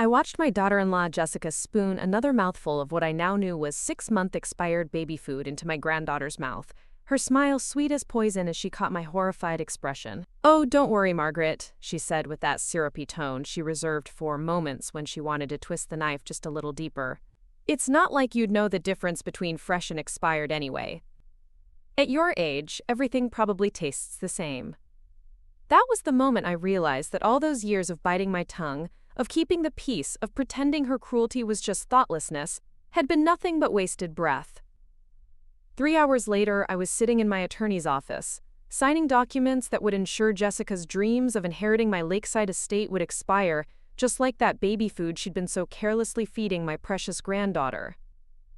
I watched my daughter-in-law Jessica spoon another mouthful of what I now knew was 6-month expired baby food into my granddaughter's mouth, her smile sweet as poison as she caught my horrified expression. "Oh, don't worry, Margaret," she said with that syrupy tone she reserved for moments when she wanted to twist the knife just a little deeper. "It's not like you'd know the difference between fresh and expired anyway. At your age, everything probably tastes the same." That was the moment I realized that all those years of biting my tongue, of keeping the peace, of pretending her cruelty was just thoughtlessness, had been nothing but wasted breath. 3 hours later, I was sitting in my attorney's office, signing documents that would ensure Jessica's dreams of inheriting my lakeside estate would expire, just like that baby food she'd been so carelessly feeding my precious granddaughter.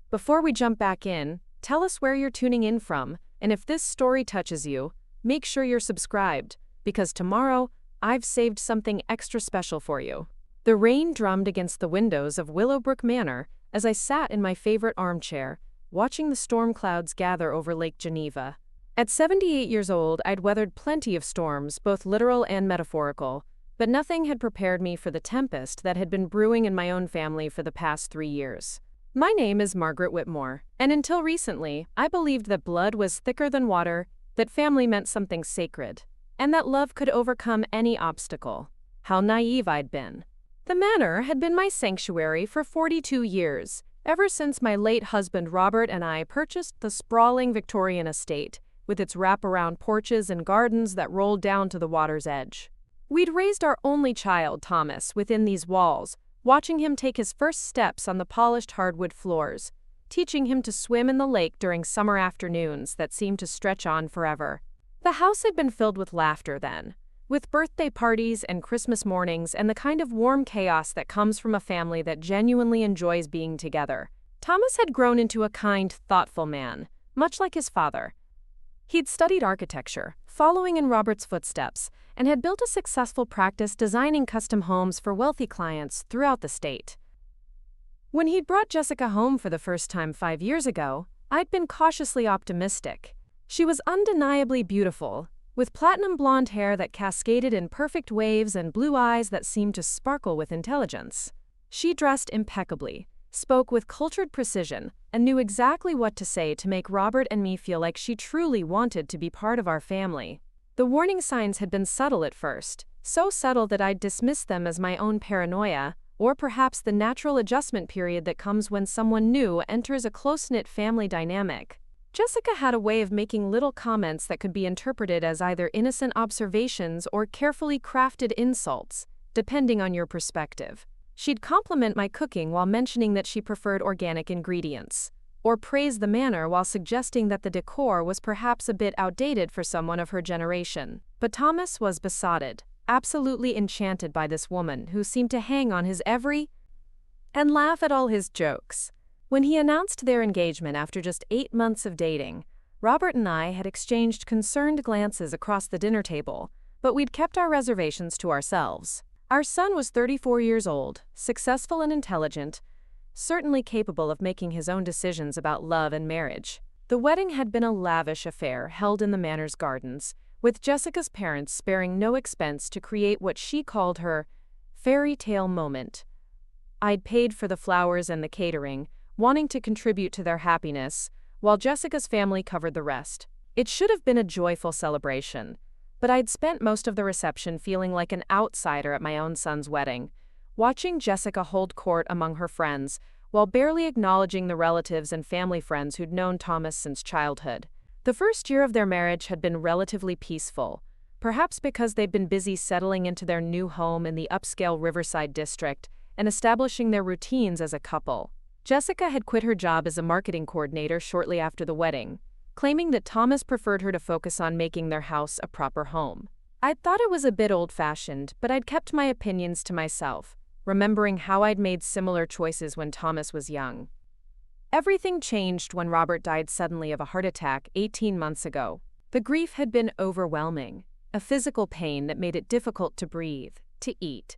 Before we jump back in, tell us where you're tuning in from, and if this story touches you, make sure you're subscribed, because tomorrow, I've saved something extra special for you. The rain drummed against the windows of Willowbrook Manor as I sat in my favorite armchair, watching the storm clouds gather over Lake Geneva. At 78 years old, I'd weathered plenty of storms, both literal and metaphorical, but nothing had prepared me for the tempest that had been brewing in my own family for the past 3 years. My name is Margaret Whitmore, and until recently, I believed that blood was thicker than water, that family meant something sacred, and that love could overcome any obstacle. How naive I'd been. The manor had been my sanctuary for 42 years, ever since my late husband Robert and I purchased the sprawling Victorian estate, with its wraparound porches and gardens that rolled down to the water's edge. We'd raised our only child, Thomas, within these walls, watching him take his first steps on the polished hardwood floors, teaching him to swim in the lake during summer afternoons that seemed to stretch on forever. The house had been filled with laughter then, with birthday parties and Christmas mornings and the kind of warm chaos that comes from a family that genuinely enjoys being together. Thomas had grown into a kind, thoughtful man, much like his father. He'd studied architecture, following in Robert's footsteps, and had built a successful practice designing custom homes for wealthy clients throughout the state. When he'd brought Jessica home for the first time 5 years ago, I'd been cautiously optimistic. She was undeniably beautiful, with platinum blonde hair that cascaded in perfect waves and blue eyes that seemed to sparkle with intelligence. She dressed impeccably, spoke with cultured precision, and knew exactly what to say to make Robert and me feel like she truly wanted to be part of our family. The warning signs had been subtle at first, so subtle that I'd dismissed them as my own paranoia, or perhaps the natural adjustment period that comes when someone new enters a close-knit family dynamic. Jessica had a way of making little comments that could be interpreted as either innocent observations or carefully crafted insults, depending on your perspective. She'd compliment my cooking while mentioning that she preferred organic ingredients, or praise the manor while suggesting that the decor was perhaps a bit outdated for someone of her generation. But Thomas was besotted, absolutely enchanted by this woman who seemed to hang on his every and laugh at all his jokes. When he announced their engagement after just 8 months of dating, Robert and I had exchanged concerned glances across the dinner table, but we'd kept our reservations to ourselves. Our son was 34 years old, successful and intelligent, certainly capable of making his own decisions about love and marriage. The wedding had been a lavish affair held in the manor's gardens, with Jessica's parents sparing no expense to create what she called her fairy tale moment. I'd paid for the flowers and the catering, wanting to contribute to their happiness, while Jessica's family covered the rest. It should have been a joyful celebration, but I'd spent most of the reception feeling like an outsider at my own son's wedding, watching Jessica hold court among her friends, while barely acknowledging the relatives and family friends who'd known Thomas since childhood. The first year of their marriage had been relatively peaceful, perhaps because they'd been busy settling into their new home in the upscale Riverside district and establishing their routines as a couple. Jessica had quit her job as a marketing coordinator shortly after the wedding, claiming that Thomas preferred her to focus on making their house a proper home. I'd thought it was a bit old-fashioned, but I'd kept my opinions to myself, remembering how I'd made similar choices when Thomas was young. Everything changed when Robert died suddenly of a heart attack 18 months ago. The grief had been overwhelming, a physical pain that made it difficult to breathe, to eat,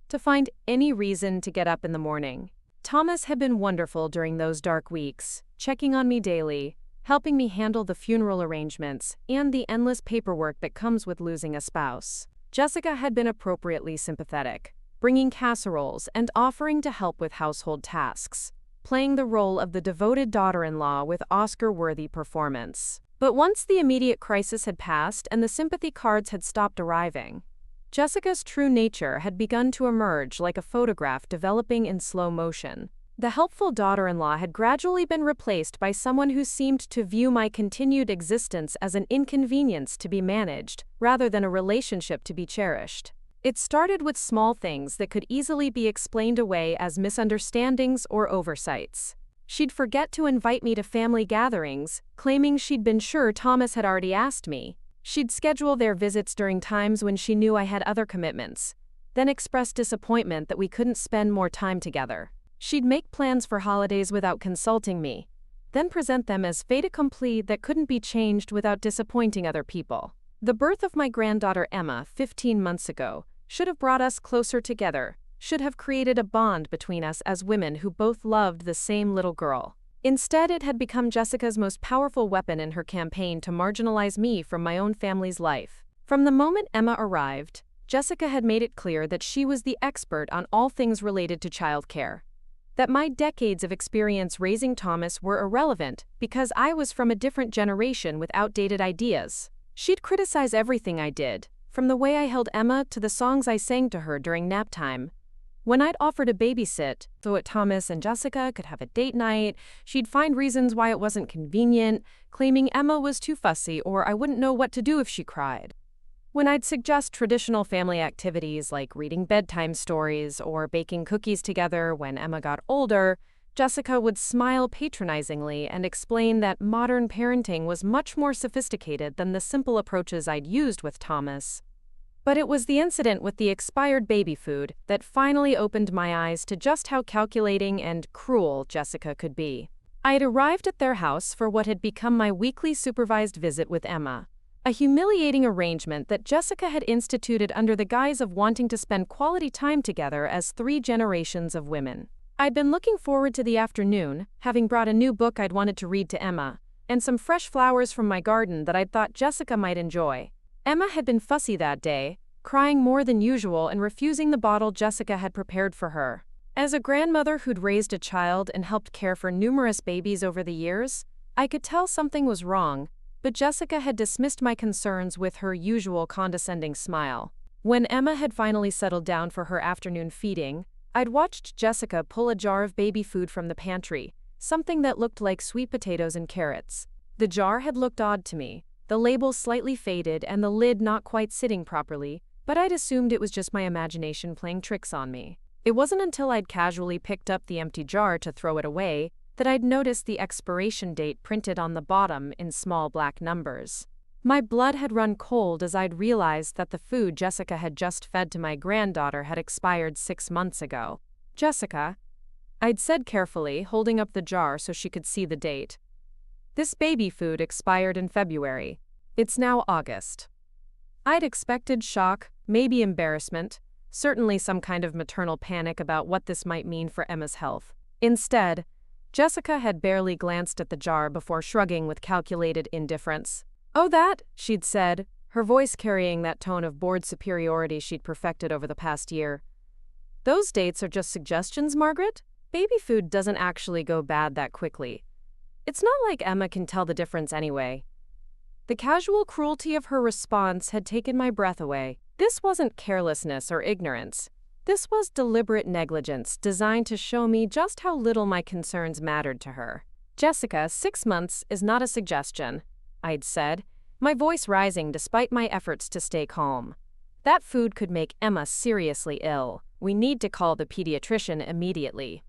to find any reason to get up in the morning. Thomas had been wonderful during those dark weeks, checking on me daily, helping me handle the funeral arrangements and the endless paperwork that comes with losing a spouse. Jessica had been appropriately sympathetic, bringing casseroles and offering to help with household tasks, playing the role of the devoted daughter-in-law with Oscar-worthy performance. But once the immediate crisis had passed and the sympathy cards had stopped arriving, Jessica's true nature had begun to emerge like a photograph developing in slow motion. The helpful daughter-in-law had gradually been replaced by someone who seemed to view my continued existence as an inconvenience to be managed, rather than a relationship to be cherished. It started with small things that could easily be explained away as misunderstandings or oversights. She'd forget to invite me to family gatherings, claiming she'd been sure Thomas had already asked me. She'd schedule their visits during times when she knew I had other commitments, then express disappointment that we couldn't spend more time together. She'd make plans for holidays without consulting me, then present them as fait accompli that couldn't be changed without disappointing other people. The birth of my granddaughter Emma 15 months ago should have brought us closer together, should have created a bond between us as women who both loved the same little girl. Instead, it had become Jessica's most powerful weapon in her campaign to marginalize me from my own family's life. From the moment Emma arrived, Jessica had made it clear that she was the expert on all things related to childcare. That my decades of experience raising Thomas were irrelevant because I was from a different generation with outdated ideas. She'd criticize everything I did, from the way I held Emma to the songs I sang to her during nap time. When I'd offer to babysit, so that Thomas and Jessica could have a date night, she'd find reasons why it wasn't convenient, claiming Emma was too fussy or I wouldn't know what to do if she cried. When I'd suggest traditional family activities like reading bedtime stories or baking cookies together when Emma got older, Jessica would smile patronizingly and explain that modern parenting was much more sophisticated than the simple approaches I'd used with Thomas. But it was the incident with the expired baby food that finally opened my eyes to just how calculating and cruel Jessica could be. I had arrived at their house for what had become my weekly supervised visit with Emma, a humiliating arrangement that Jessica had instituted under the guise of wanting to spend quality time together as 3 generations of women. I'd been looking forward to the afternoon, having brought a new book I'd wanted to read to Emma, and some fresh flowers from my garden that I'd thought Jessica might enjoy. Emma had been fussy that day, crying more than usual and refusing the bottle Jessica had prepared for her. As a grandmother who'd raised a child and helped care for numerous babies over the years, I could tell something was wrong, but Jessica had dismissed my concerns with her usual condescending smile. When Emma had finally settled down for her afternoon feeding, I'd watched Jessica pull a jar of baby food from the pantry, something that looked like sweet potatoes and carrots. The jar had looked odd to me, the label slightly faded and the lid not quite sitting properly, but I'd assumed it was just my imagination playing tricks on me. It wasn't until I'd casually picked up the empty jar to throw it away that I'd noticed the expiration date printed on the bottom in small black numbers. My blood had run cold as I'd realized that the food Jessica had just fed to my granddaughter had expired 6 months ago. "Jessica," I'd said carefully, holding up the jar so she could see the date. "This baby food expired in February. It's now August." I'd expected shock, maybe embarrassment, certainly some kind of maternal panic about what this might mean for Emma's health. Instead, Jessica had barely glanced at the jar before shrugging with calculated indifference. "Oh, that," she'd said, her voice carrying that tone of bored superiority she'd perfected over the past year. "Those dates are just suggestions, Margaret. Baby food doesn't actually go bad that quickly. It's not like Emma can tell the difference anyway." The casual cruelty of her response had taken my breath away. This wasn't carelessness or ignorance. This was deliberate negligence designed to show me just how little my concerns mattered to her. "Jessica, 6 months is not a suggestion," I'd said, my voice rising despite my efforts to stay calm. "That food could make Emma seriously ill. We need to call the pediatrician immediately."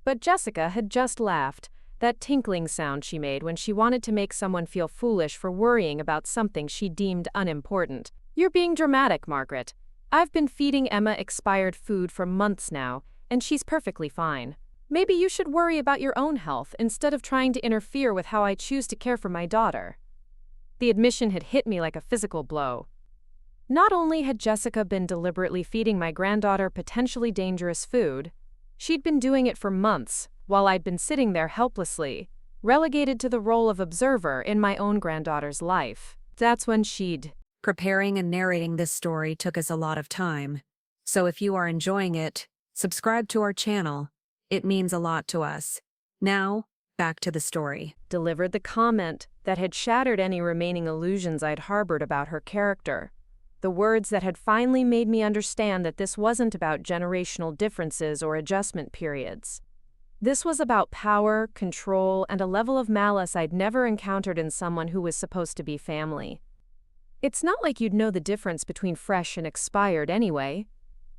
But Jessica had just laughed, that tinkling sound she made when she wanted to make someone feel foolish for worrying about something she deemed unimportant. "You're being dramatic, Margaret. I've been feeding Emma expired food for months now, and she's perfectly fine. Maybe you should worry about your own health instead of trying to interfere with how I choose to care for my daughter." The admission had hit me like a physical blow. Not only had Jessica been deliberately feeding my granddaughter potentially dangerous food, she'd been doing it for months, while I'd been sitting there helplessly, relegated to the role of observer in my own granddaughter's life. That's when she'd... Preparing and narrating this story took us a lot of time. So if you are enjoying it, subscribe to our channel. It means a lot to us. Now, back to the story. Delivered the comment that had shattered any remaining illusions I'd harbored about her character. The words that had finally made me understand that this wasn't about generational differences or adjustment periods. This was about power, control, and a level of malice I'd never encountered in someone who was supposed to be family. "It's not like you'd know the difference between fresh and expired anyway,"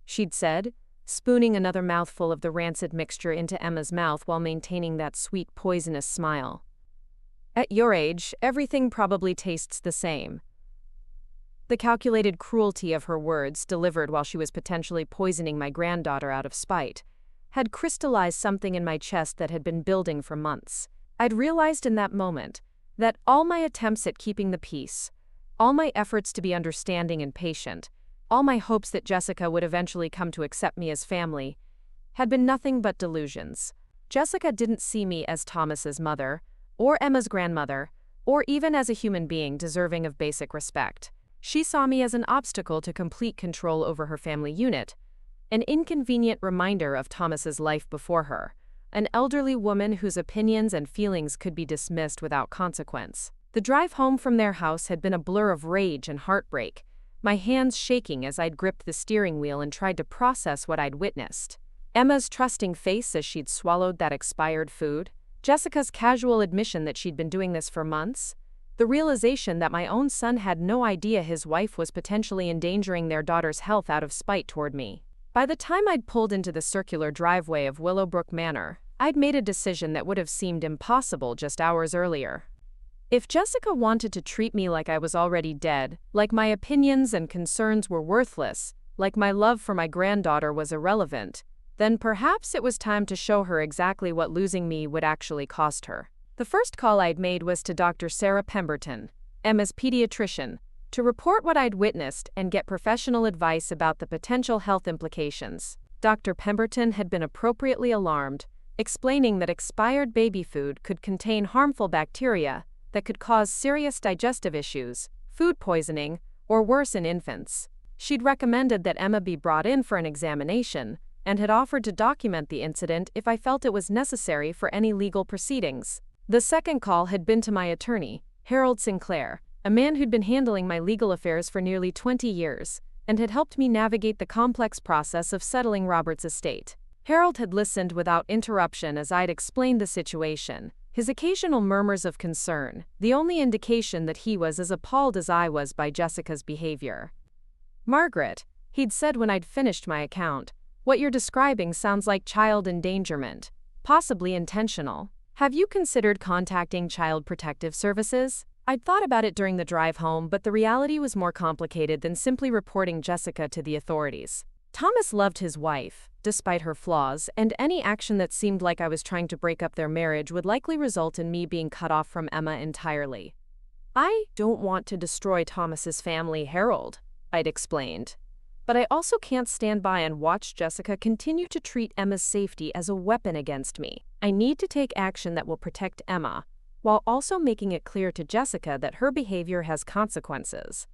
she'd said, spooning another mouthful of the rancid mixture into Emma's mouth while maintaining that sweet, poisonous smile. "At your age, everything probably tastes the same." The calculated cruelty of her words, delivered while she was potentially poisoning my granddaughter out of spite, had crystallized something in my chest that had been building for months. I'd realized in that moment that all my attempts at keeping the peace, all my efforts to be understanding and patient, all my hopes that Jessica would eventually come to accept me as family, had been nothing but delusions. Jessica didn't see me as Thomas's mother, or Emma's grandmother, or even as a human being deserving of basic respect. She saw me as an obstacle to complete control over her family unit, an inconvenient reminder of Thomas's life before her, an elderly woman whose opinions and feelings could be dismissed without consequence. The drive home from their house had been a blur of rage and heartbreak, my hands shaking as I'd gripped the steering wheel and tried to process what I'd witnessed. Emma's trusting face as she'd swallowed that expired food, Jessica's casual admission that she'd been doing this for months, the realization that my own son had no idea his wife was potentially endangering their daughter's health out of spite toward me. By the time I'd pulled into the circular driveway of Willowbrook Manor, I'd made a decision that would have seemed impossible just hours earlier. If Jessica wanted to treat me like I was already dead, like my opinions and concerns were worthless, like my love for my granddaughter was irrelevant, then perhaps it was time to show her exactly what losing me would actually cost her. The first call I'd made was to Dr. Sarah Pemberton, Emma's pediatrician, to report what I'd witnessed and get professional advice about the potential health implications. Dr. Pemberton had been appropriately alarmed, explaining that expired baby food could contain harmful bacteria that could cause serious digestive issues, food poisoning, or worse in infants. She'd recommended that Emma be brought in for an examination and had offered to document the incident if I felt it was necessary for any legal proceedings. The second call had been to my attorney, Harold Sinclair, a man who'd been handling my legal affairs for nearly 20 years, and had helped me navigate the complex process of settling Robert's estate. Harold had listened without interruption as I'd explained the situation, his occasional murmurs of concern, the only indication that he was as appalled as I was by Jessica's behavior. "Margaret," he'd said when I'd finished my account, "what you're describing sounds like child endangerment, possibly intentional. Have you considered contacting Child Protective Services?" I'd thought about it during the drive home, but the reality was more complicated than simply reporting Jessica to the authorities. Thomas loved his wife, despite her flaws, and any action that seemed like I was trying to break up their marriage would likely result in me being cut off from Emma entirely. "I don't want to destroy Thomas's family, Harold," I'd explained. "But I also can't stand by and watch Jessica continue to treat Emma's safety as a weapon against me. I need to take action that will protect Emma, while also making it clear to Jessica that her behavior has consequences."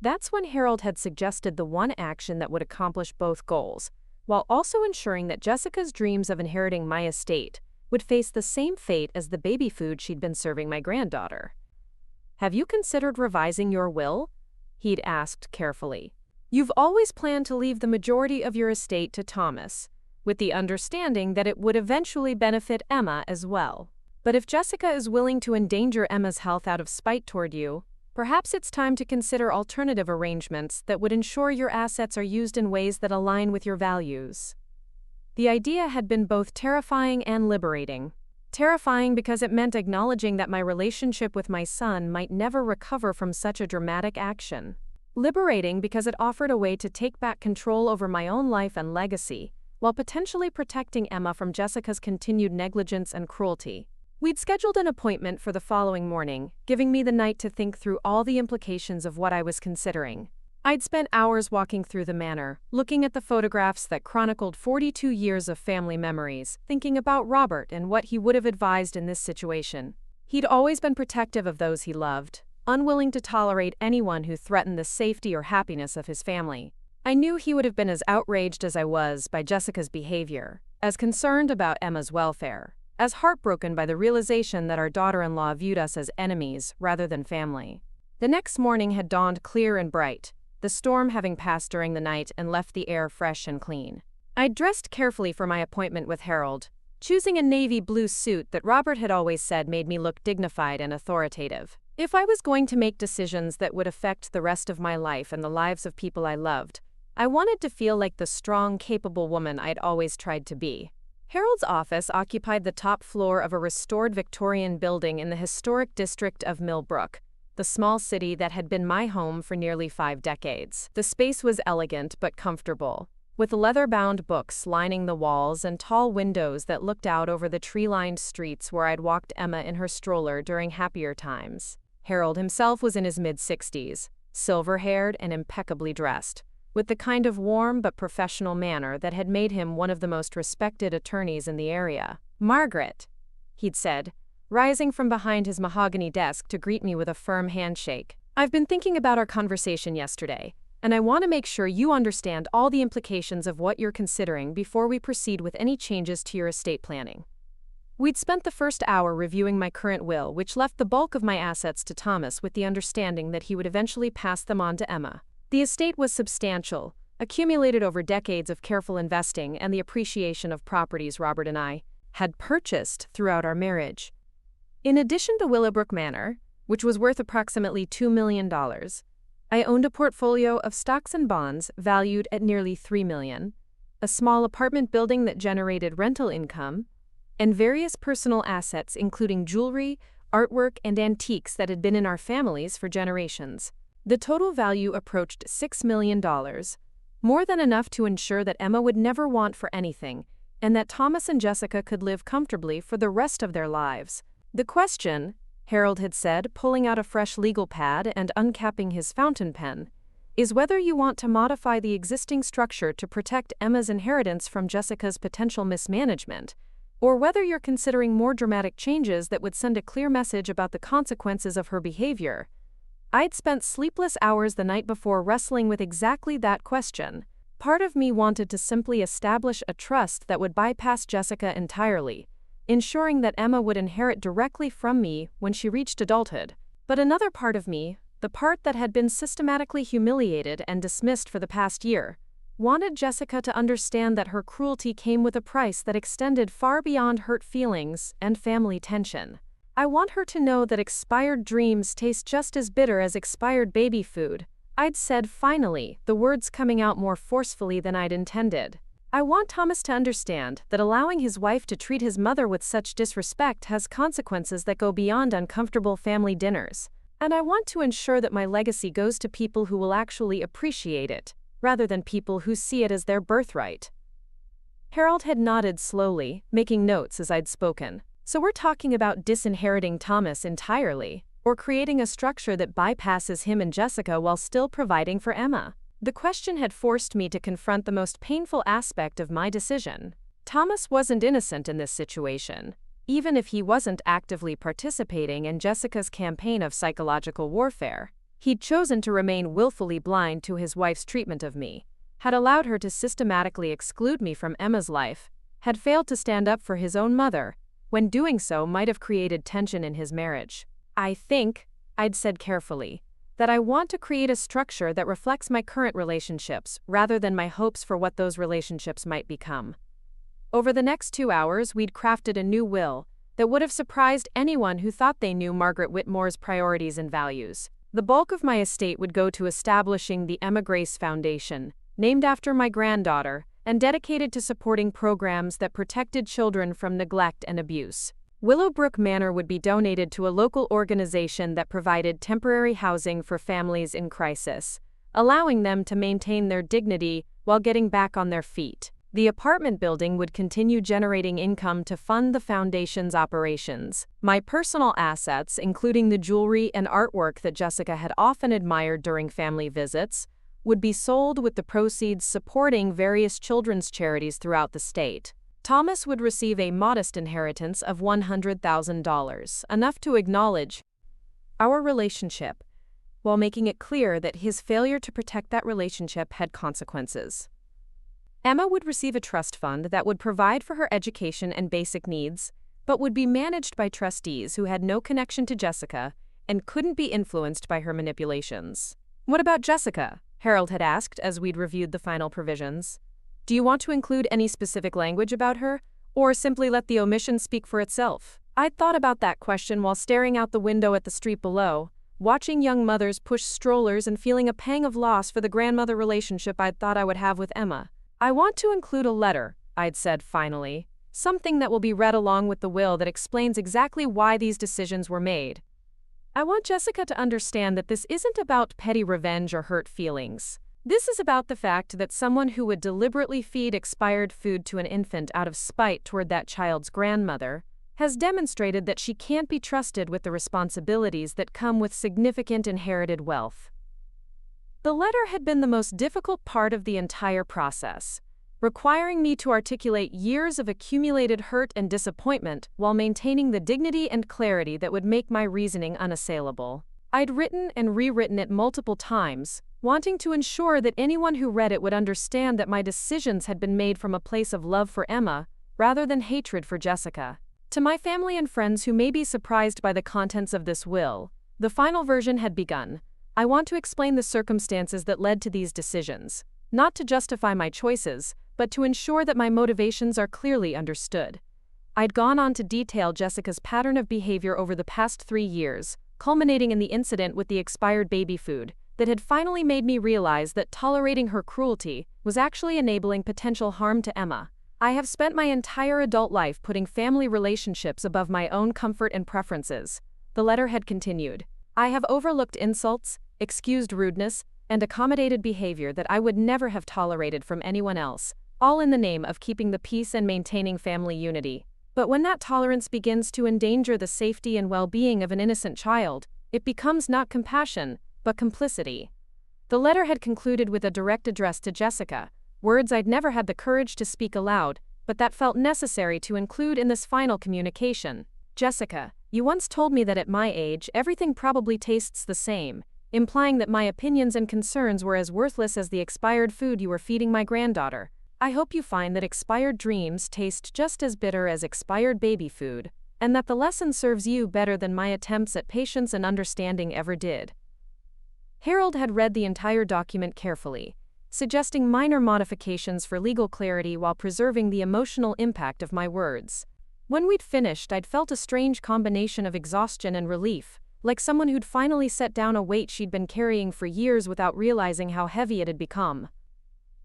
That's when Harold had suggested the one action that would accomplish both goals, while also ensuring that Jessica's dreams of inheriting my estate would face the same fate as the baby food she'd been serving my granddaughter. "Have you considered revising your will?" he'd asked carefully. "You've always planned to leave the majority of your estate to Thomas, with the understanding that it would eventually benefit Emma as well. But if Jessica is willing to endanger Emma's health out of spite toward you, perhaps it's time to consider alternative arrangements that would ensure your assets are used in ways that align with your values." The idea had been both terrifying and liberating. Terrifying because it meant acknowledging that my relationship with my son might never recover from such a dramatic action. Liberating because it offered a way to take back control over my own life and legacy, while potentially protecting Emma from Jessica's continued negligence and cruelty. We'd scheduled an appointment for the following morning, giving me the night to think through all the implications of what I was considering. I'd spent hours walking through the manor, looking at the photographs that chronicled 42 years of family memories, thinking about Robert and what he would have advised in this situation. He'd always been protective of those he loved, unwilling to tolerate anyone who threatened the safety or happiness of his family. I knew he would have been as outraged as I was by Jessica's behavior, as concerned about Emma's welfare, as heartbroken by the realization that our daughter-in-law viewed us as enemies rather than family. The next morning had dawned clear and bright, the storm having passed during the night and left the air fresh and clean. I'd dressed carefully for my appointment with Harold, choosing a navy blue suit that Robert had always said made me look dignified and authoritative. If I was going to make decisions that would affect the rest of my life and the lives of people I loved, I wanted to feel like the strong, capable woman I'd always tried to be. Harold's office occupied the top floor of a restored Victorian building in the historic district of Millbrook, the small city that had been my home for nearly 5 decades. The space was elegant but comfortable, with leather-bound books lining the walls and tall windows that looked out over the tree-lined streets where I'd walked Emma in her stroller during happier times. Harold himself was in his mid-60s, silver-haired and impeccably dressed, with the kind of warm but professional manner that had made him one of the most respected attorneys in the area. "Margaret," he'd said, rising from behind his mahogany desk to greet me with a firm handshake. "I've been thinking about our conversation yesterday, and I want to make sure you understand all the implications of what you're considering before we proceed with any changes to your estate planning." We'd spent the first hour reviewing my current will, which left the bulk of my assets to Thomas with the understanding that he would eventually pass them on to Emma. The estate was substantial, accumulated over decades of careful investing and the appreciation of properties Robert and I had purchased throughout our marriage. In addition to Willowbrook Manor, which was worth approximately $2 million, I owned a portfolio of stocks and bonds valued at nearly $3 million, a small apartment building that generated rental income, and various personal assets including jewelry, artwork, and antiques that had been in our families for generations. The total value approached $6 million, more than enough to ensure that Emma would never want for anything, and that Thomas and Jessica could live comfortably for the rest of their lives. "The question," Harold had said, pulling out a fresh legal pad and uncapping his fountain pen, "is whether you want to modify the existing structure to protect Emma's inheritance from Jessica's potential mismanagement, or whether you're considering more dramatic changes that would send a clear message about the consequences of her behavior." I'd spent sleepless hours the night before wrestling with exactly that question. Part of me wanted to simply establish a trust that would bypass Jessica entirely, ensuring that Emma would inherit directly from me when she reached adulthood. But another part of me, the part that had been systematically humiliated and dismissed for the past year, wanted Jessica to understand that her cruelty came with a price that extended far beyond hurt feelings and family tension. I want her to know that expired dreams taste just as bitter as expired baby food, I'd said finally, the words coming out more forcefully than I'd intended. I want Thomas to understand that allowing his wife to treat his mother with such disrespect has consequences that go beyond uncomfortable family dinners. And I want to ensure that my legacy goes to people who will actually appreciate it, rather than people who see it as their birthright. Harold had nodded slowly, making notes as I'd spoken. "So we're talking about disinheriting Thomas entirely, or creating a structure that bypasses him and Jessica while still providing for Emma?" The question had forced me to confront the most painful aspect of my decision. Thomas wasn't innocent in this situation, even if he wasn't actively participating in Jessica's campaign of psychological warfare. He'd chosen to remain willfully blind to his wife's treatment of me, had allowed her to systematically exclude me from Emma's life, had failed to stand up for his own mother, when doing so might have created tension in his marriage. "I think," I'd said carefully, "that I want to create a structure that reflects my current relationships rather than my hopes for what those relationships might become." Over the next 2 hours, we'd crafted a new will that would have surprised anyone who thought they knew Margaret Whitmore's priorities and values. The bulk of my estate would go to establishing the Emma Grace Foundation, named after my granddaughter, and dedicated to supporting programs that protected children from neglect and abuse. Willowbrook Manor would be donated to a local organization that provided temporary housing for families in crisis, allowing them to maintain their dignity while getting back on their feet. The apartment building would continue generating income to fund the foundation's operations. My personal assets, including the jewelry and artwork that Jessica had often admired during family visits, would be sold with the proceeds supporting various children's charities throughout the state. Thomas would receive a modest inheritance of $100,000, enough to acknowledge our relationship, while making it clear that his failure to protect that relationship had consequences. Emma would receive a trust fund that would provide for her education and basic needs, but would be managed by trustees who had no connection to Jessica and couldn't be influenced by her manipulations. "What about Jessica?" Harold had asked as we'd reviewed the final provisions. "Do you want to include any specific language about her, or simply let the omission speak for itself?" I'd thought about that question while staring out the window at the street below, watching young mothers push strollers and feeling a pang of loss for the grandmother relationship I'd thought I would have with Emma. "I want to include a letter," I'd said finally, "something that will be read along with the will that explains exactly why these decisions were made. I want Jessica to understand that this isn't about petty revenge or hurt feelings. This is about the fact that someone who would deliberately feed expired food to an infant out of spite toward that child's grandmother has demonstrated that she can't be trusted with the responsibilities that come with significant inherited wealth." The letter had been the most difficult part of the entire process, requiring me to articulate years of accumulated hurt and disappointment while maintaining the dignity and clarity that would make my reasoning unassailable. I'd written and rewritten it multiple times, wanting to ensure that anyone who read it would understand that my decisions had been made from a place of love for Emma rather than hatred for Jessica. To my family and friends who may be surprised by the contents of this will, the final version had begun. I want to explain the circumstances that led to these decisions, not to justify my choices, but to ensure that my motivations are clearly understood. I'd gone on to detail Jessica's pattern of behavior over the past 3 years, culminating in the incident with the expired baby food, that had finally made me realize that tolerating her cruelty was actually enabling potential harm to Emma. I have spent my entire adult life putting family relationships above my own comfort and preferences, the letter had continued. I have overlooked insults, excused rudeness, and accommodated behavior that I would never have tolerated from anyone else, all in the name of keeping the peace and maintaining family unity. But when that tolerance begins to endanger the safety and well-being of an innocent child, it becomes not compassion, but complicity. The letter had concluded with a direct address to Jessica, words I'd never had the courage to speak aloud, but that felt necessary to include in this final communication. "Jessica, you once told me that at my age everything probably tastes the same, implying that my opinions and concerns were as worthless as the expired food you were feeding my granddaughter. I hope you find that expired dreams taste just as bitter as expired baby food, and that the lesson serves you better than my attempts at patience and understanding ever did." Harold had read the entire document carefully, suggesting minor modifications for legal clarity while preserving the emotional impact of my words. When we'd finished, I'd felt a strange combination of exhaustion and relief, like someone who'd finally set down a weight she'd been carrying for years without realizing how heavy it had become.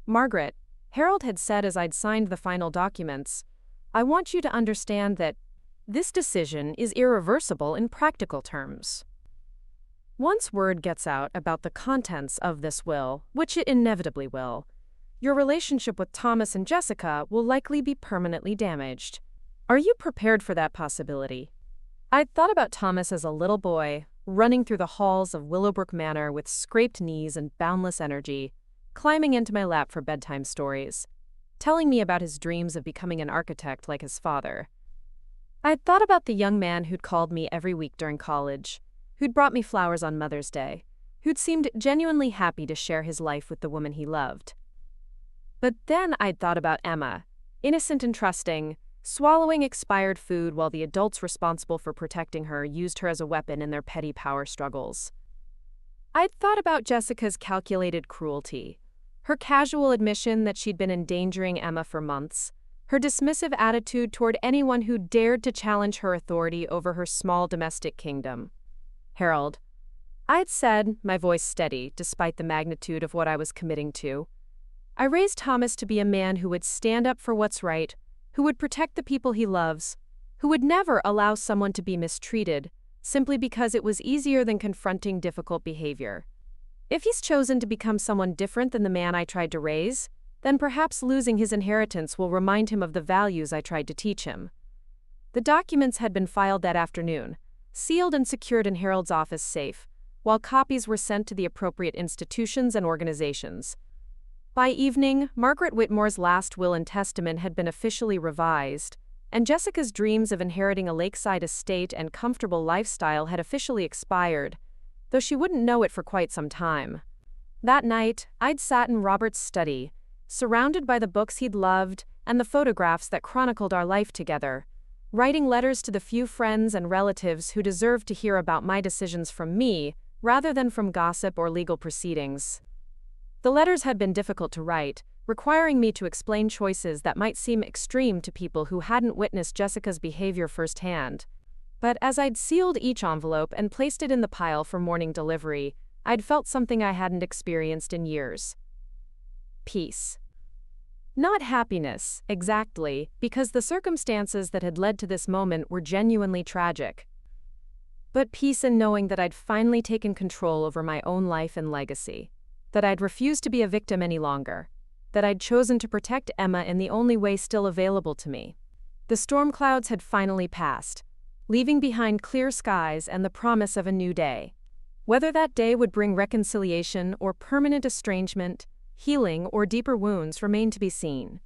"Margaret," Harold had said as I'd signed the final documents, "I want you to understand that this decision is irreversible in practical terms. Once word gets out about the contents of this will, which it inevitably will, your relationship with Thomas and Jessica will likely be permanently damaged. Are you prepared for that possibility?" I'd thought about Thomas as a little boy, running through the halls of Willowbrook Manor with scraped knees and boundless energy, climbing into my lap for bedtime stories, telling me about his dreams of becoming an architect like his father. I'd thought about the young man who'd called me every week during college, who'd brought me flowers on Mother's Day, who'd seemed genuinely happy to share his life with the woman he loved. But then I'd thought about Emma, innocent and trusting, swallowing expired food while the adults responsible for protecting her used her as a weapon in their petty power struggles. I'd thought about Jessica's calculated cruelty, her casual admission that she'd been endangering Emma for months, her dismissive attitude toward anyone who dared to challenge her authority over her small domestic kingdom. "Harold," I'd said, my voice steady despite the magnitude of what I was committing to, "I raised Thomas to be a man who would stand up for what's right, who would protect the people he loves, who would never allow someone to be mistreated, simply because it was easier than confronting difficult behavior. If he's chosen to become someone different than the man I tried to raise, then perhaps losing his inheritance will remind him of the values I tried to teach him." The documents had been filed that afternoon, sealed and secured in Harold's office safe, while copies were sent to the appropriate institutions and organizations. By evening, Margaret Whitmore's last will and testament had been officially revised, and Jessica's dreams of inheriting a lakeside estate and comfortable lifestyle had officially expired. though she wouldn't know it for quite some time. That night, I'd sat in Robert's study, surrounded by the books he'd loved and the photographs that chronicled our life together, writing letters to the few friends and relatives who deserved to hear about my decisions from me, rather than from gossip or legal proceedings. The letters had been difficult to write, requiring me to explain choices that might seem extreme to people who hadn't witnessed Jessica's behavior firsthand. But as I'd sealed each envelope and placed it in the pile for morning delivery, I'd felt something I hadn't experienced in years. Peace. Not happiness, exactly, because the circumstances that had led to this moment were genuinely tragic. But peace in knowing that I'd finally taken control over my own life and legacy. That I'd refused to be a victim any longer. That I'd chosen to protect Emma in the only way still available to me. The storm clouds had finally passed, leaving behind clear skies and the promise of a new day. Whether that day would bring reconciliation or permanent estrangement, healing or deeper wounds remained to be seen.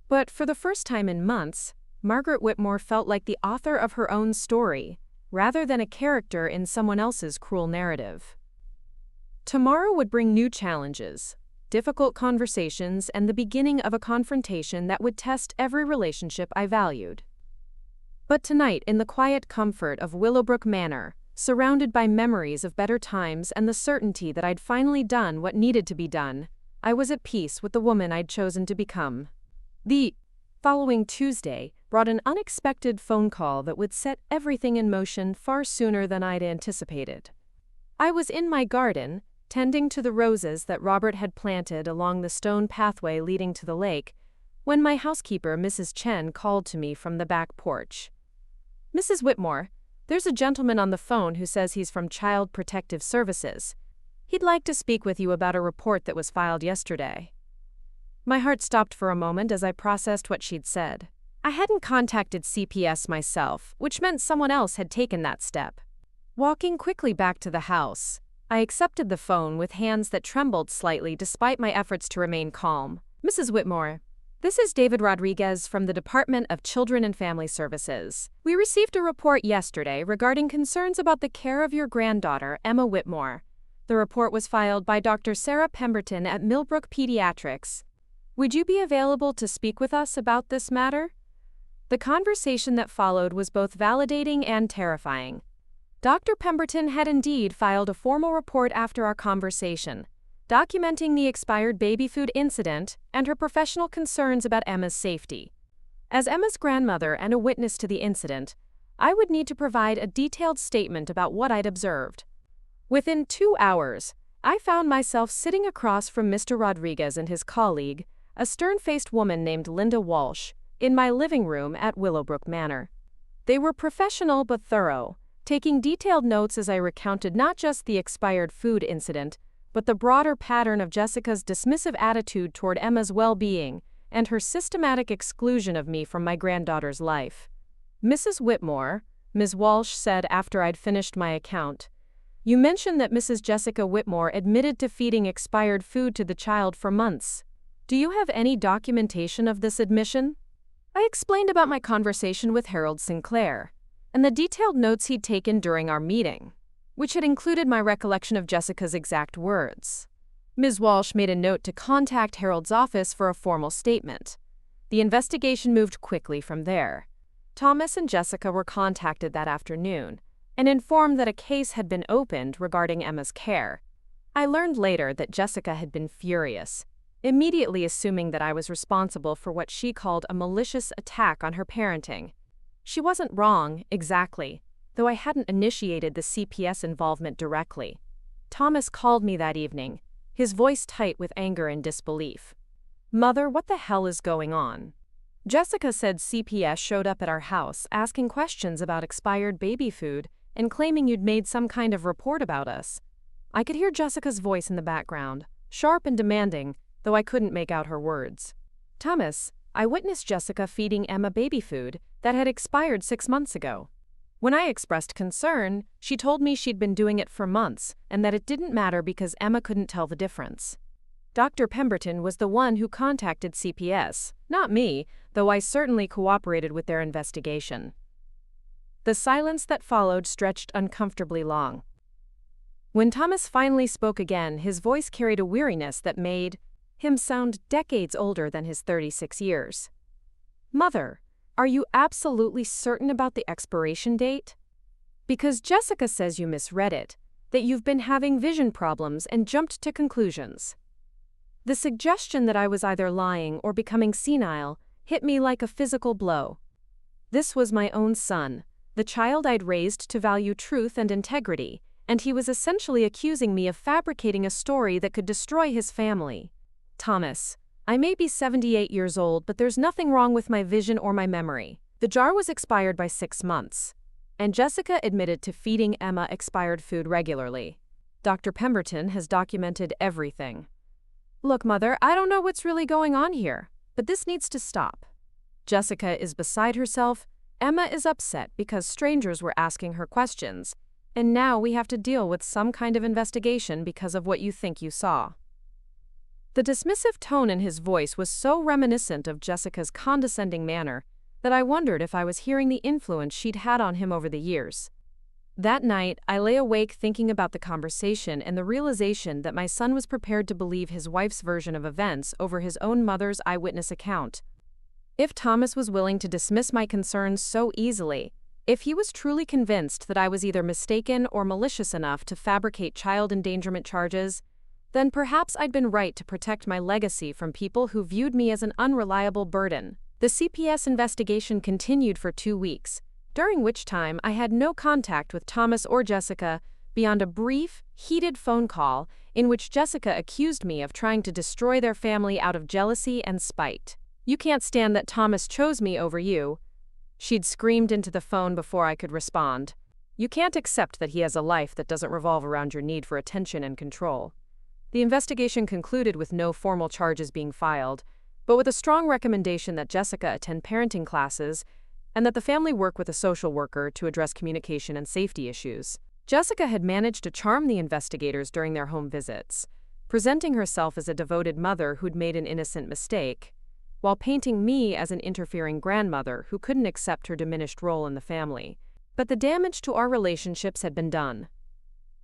But for the first time in months, Margaret Whitmore felt like the author of her own story, rather than a character in someone else's cruel narrative. Tomorrow would bring new challenges, difficult conversations, and the beginning of a confrontation that would test every relationship I valued. But tonight, in the quiet comfort of Willowbrook Manor, surrounded by memories of better times and the certainty that I'd finally done what needed to be done, I was at peace with the woman I'd chosen to become. The following Tuesday brought an unexpected phone call that would set everything in motion far sooner than I'd anticipated. I was in my garden, tending to the roses that Robert had planted along the stone pathway leading to the lake, when my housekeeper, Mrs. Chen, called to me from the back porch. "Mrs. Whitmore, there's a gentleman on the phone who says he's from Child Protective Services. He'd like to speak with you about a report that was filed yesterday." My heart stopped for a moment as I processed what she'd said. I hadn't contacted CPS myself, which meant someone else had taken that step. Walking quickly back to the house, I accepted the phone with hands that trembled slightly despite my efforts to remain calm. "Mrs. Whitmore, this is David Rodriguez from the Department of Children and Family Services. We received a report yesterday regarding concerns about the care of your granddaughter, Emma Whitmore. The report was filed by Dr. Sarah Pemberton at Millbrook Pediatrics. Would you be available to speak with us about this matter?" The conversation that followed was both validating and terrifying. Dr. Pemberton had indeed filed a formal report after our conversation, documenting the expired baby food incident and her professional concerns about Emma's safety. As Emma's grandmother and a witness to the incident, I would need to provide a detailed statement about what I'd observed. Within 2 hours, I found myself sitting across from Mr. Rodriguez and his colleague, a stern-faced woman named Linda Walsh, in my living room at Willowbrook Manor. They were professional but thorough, taking detailed notes as I recounted not just the expired food incident, but the broader pattern of Jessica's dismissive attitude toward Emma's well-being and her systematic exclusion of me from my granddaughter's life. "Mrs. Whitmore," Ms. Walsh said after I'd finished my account, "you mentioned that Mrs. Jessica Whitmore admitted to feeding expired food to the child for months. Do you have any documentation of this admission?" I explained about my conversation with Harold Sinclair and the detailed notes he'd taken during our meeting, which had included my recollection of Jessica's exact words. Ms. Walsh made a note to contact Harold's office for a formal statement. The investigation moved quickly from there. Thomas and Jessica were contacted that afternoon and informed that a case had been opened regarding Emma's care. I learned later that Jessica had been furious, immediately assuming that I was responsible for what she called a malicious attack on her parenting. She wasn't wrong, exactly, though I hadn't initiated the CPS involvement directly. Thomas called me that evening, his voice tight with anger and disbelief. "Mother, what the hell is going on?" Jessica said CPS showed up at our house asking questions about expired baby food and claiming you'd made some kind of report about us. I could hear Jessica's voice in the background, sharp and demanding, though I couldn't make out her words. "Thomas, I witnessed Jessica feeding Emma baby food that had expired 6 months ago. When I expressed concern, she told me she'd been doing it for months and that it didn't matter because Emma couldn't tell the difference. Dr. Pemberton was the one who contacted CPS, not me, though I certainly cooperated with their investigation." The silence that followed stretched uncomfortably long. When Thomas finally spoke again, his voice carried a weariness that made him sound decades older than his 36 years. "Mother, are you absolutely certain about the expiration date? Because Jessica says you misread it, that you've been having vision problems and jumped to conclusions." The suggestion that I was either lying or becoming senile hit me like a physical blow. This was my own son, the child I'd raised to value truth and integrity, and he was essentially accusing me of fabricating a story that could destroy his family. "Thomas, I may be 78 years old, but there's nothing wrong with my vision or my memory. The jar was expired by 6 months." And Jessica admitted to feeding Emma expired food regularly. "Dr. Pemberton has documented everything." "Look, Mother, I don't know what's really going on here, but this needs to stop." Jessica is beside herself. Emma is upset because strangers were asking her questions, and now we have to deal with some kind of investigation because of what you think you saw. The dismissive tone in his voice was so reminiscent of Jessica's condescending manner that I wondered if I was hearing the influence she'd had on him over the years. That night, I lay awake thinking about the conversation and the realization that my son was prepared to believe his wife's version of events over his own mother's eyewitness account. If Thomas was willing to dismiss my concerns so easily, if he was truly convinced that I was either mistaken or malicious enough to fabricate child endangerment charges, then perhaps I'd been right to protect my legacy from people who viewed me as an unreliable burden. The CPS investigation continued for 2 weeks, during which time I had no contact with Thomas or Jessica beyond a brief, heated phone call in which Jessica accused me of trying to destroy their family out of jealousy and spite. "You can't stand that Thomas chose me over you," she'd screamed into the phone before I could respond. "You can't accept that he has a life that doesn't revolve around your need for attention and control." The investigation concluded with no formal charges being filed, but with a strong recommendation that Jessica attend parenting classes and that the family work with a social worker to address communication and safety issues. Jessica had managed to charm the investigators during their home visits, presenting herself as a devoted mother who'd made an innocent mistake, while painting me as an interfering grandmother who couldn't accept her diminished role in the family. But the damage to our relationships had been done.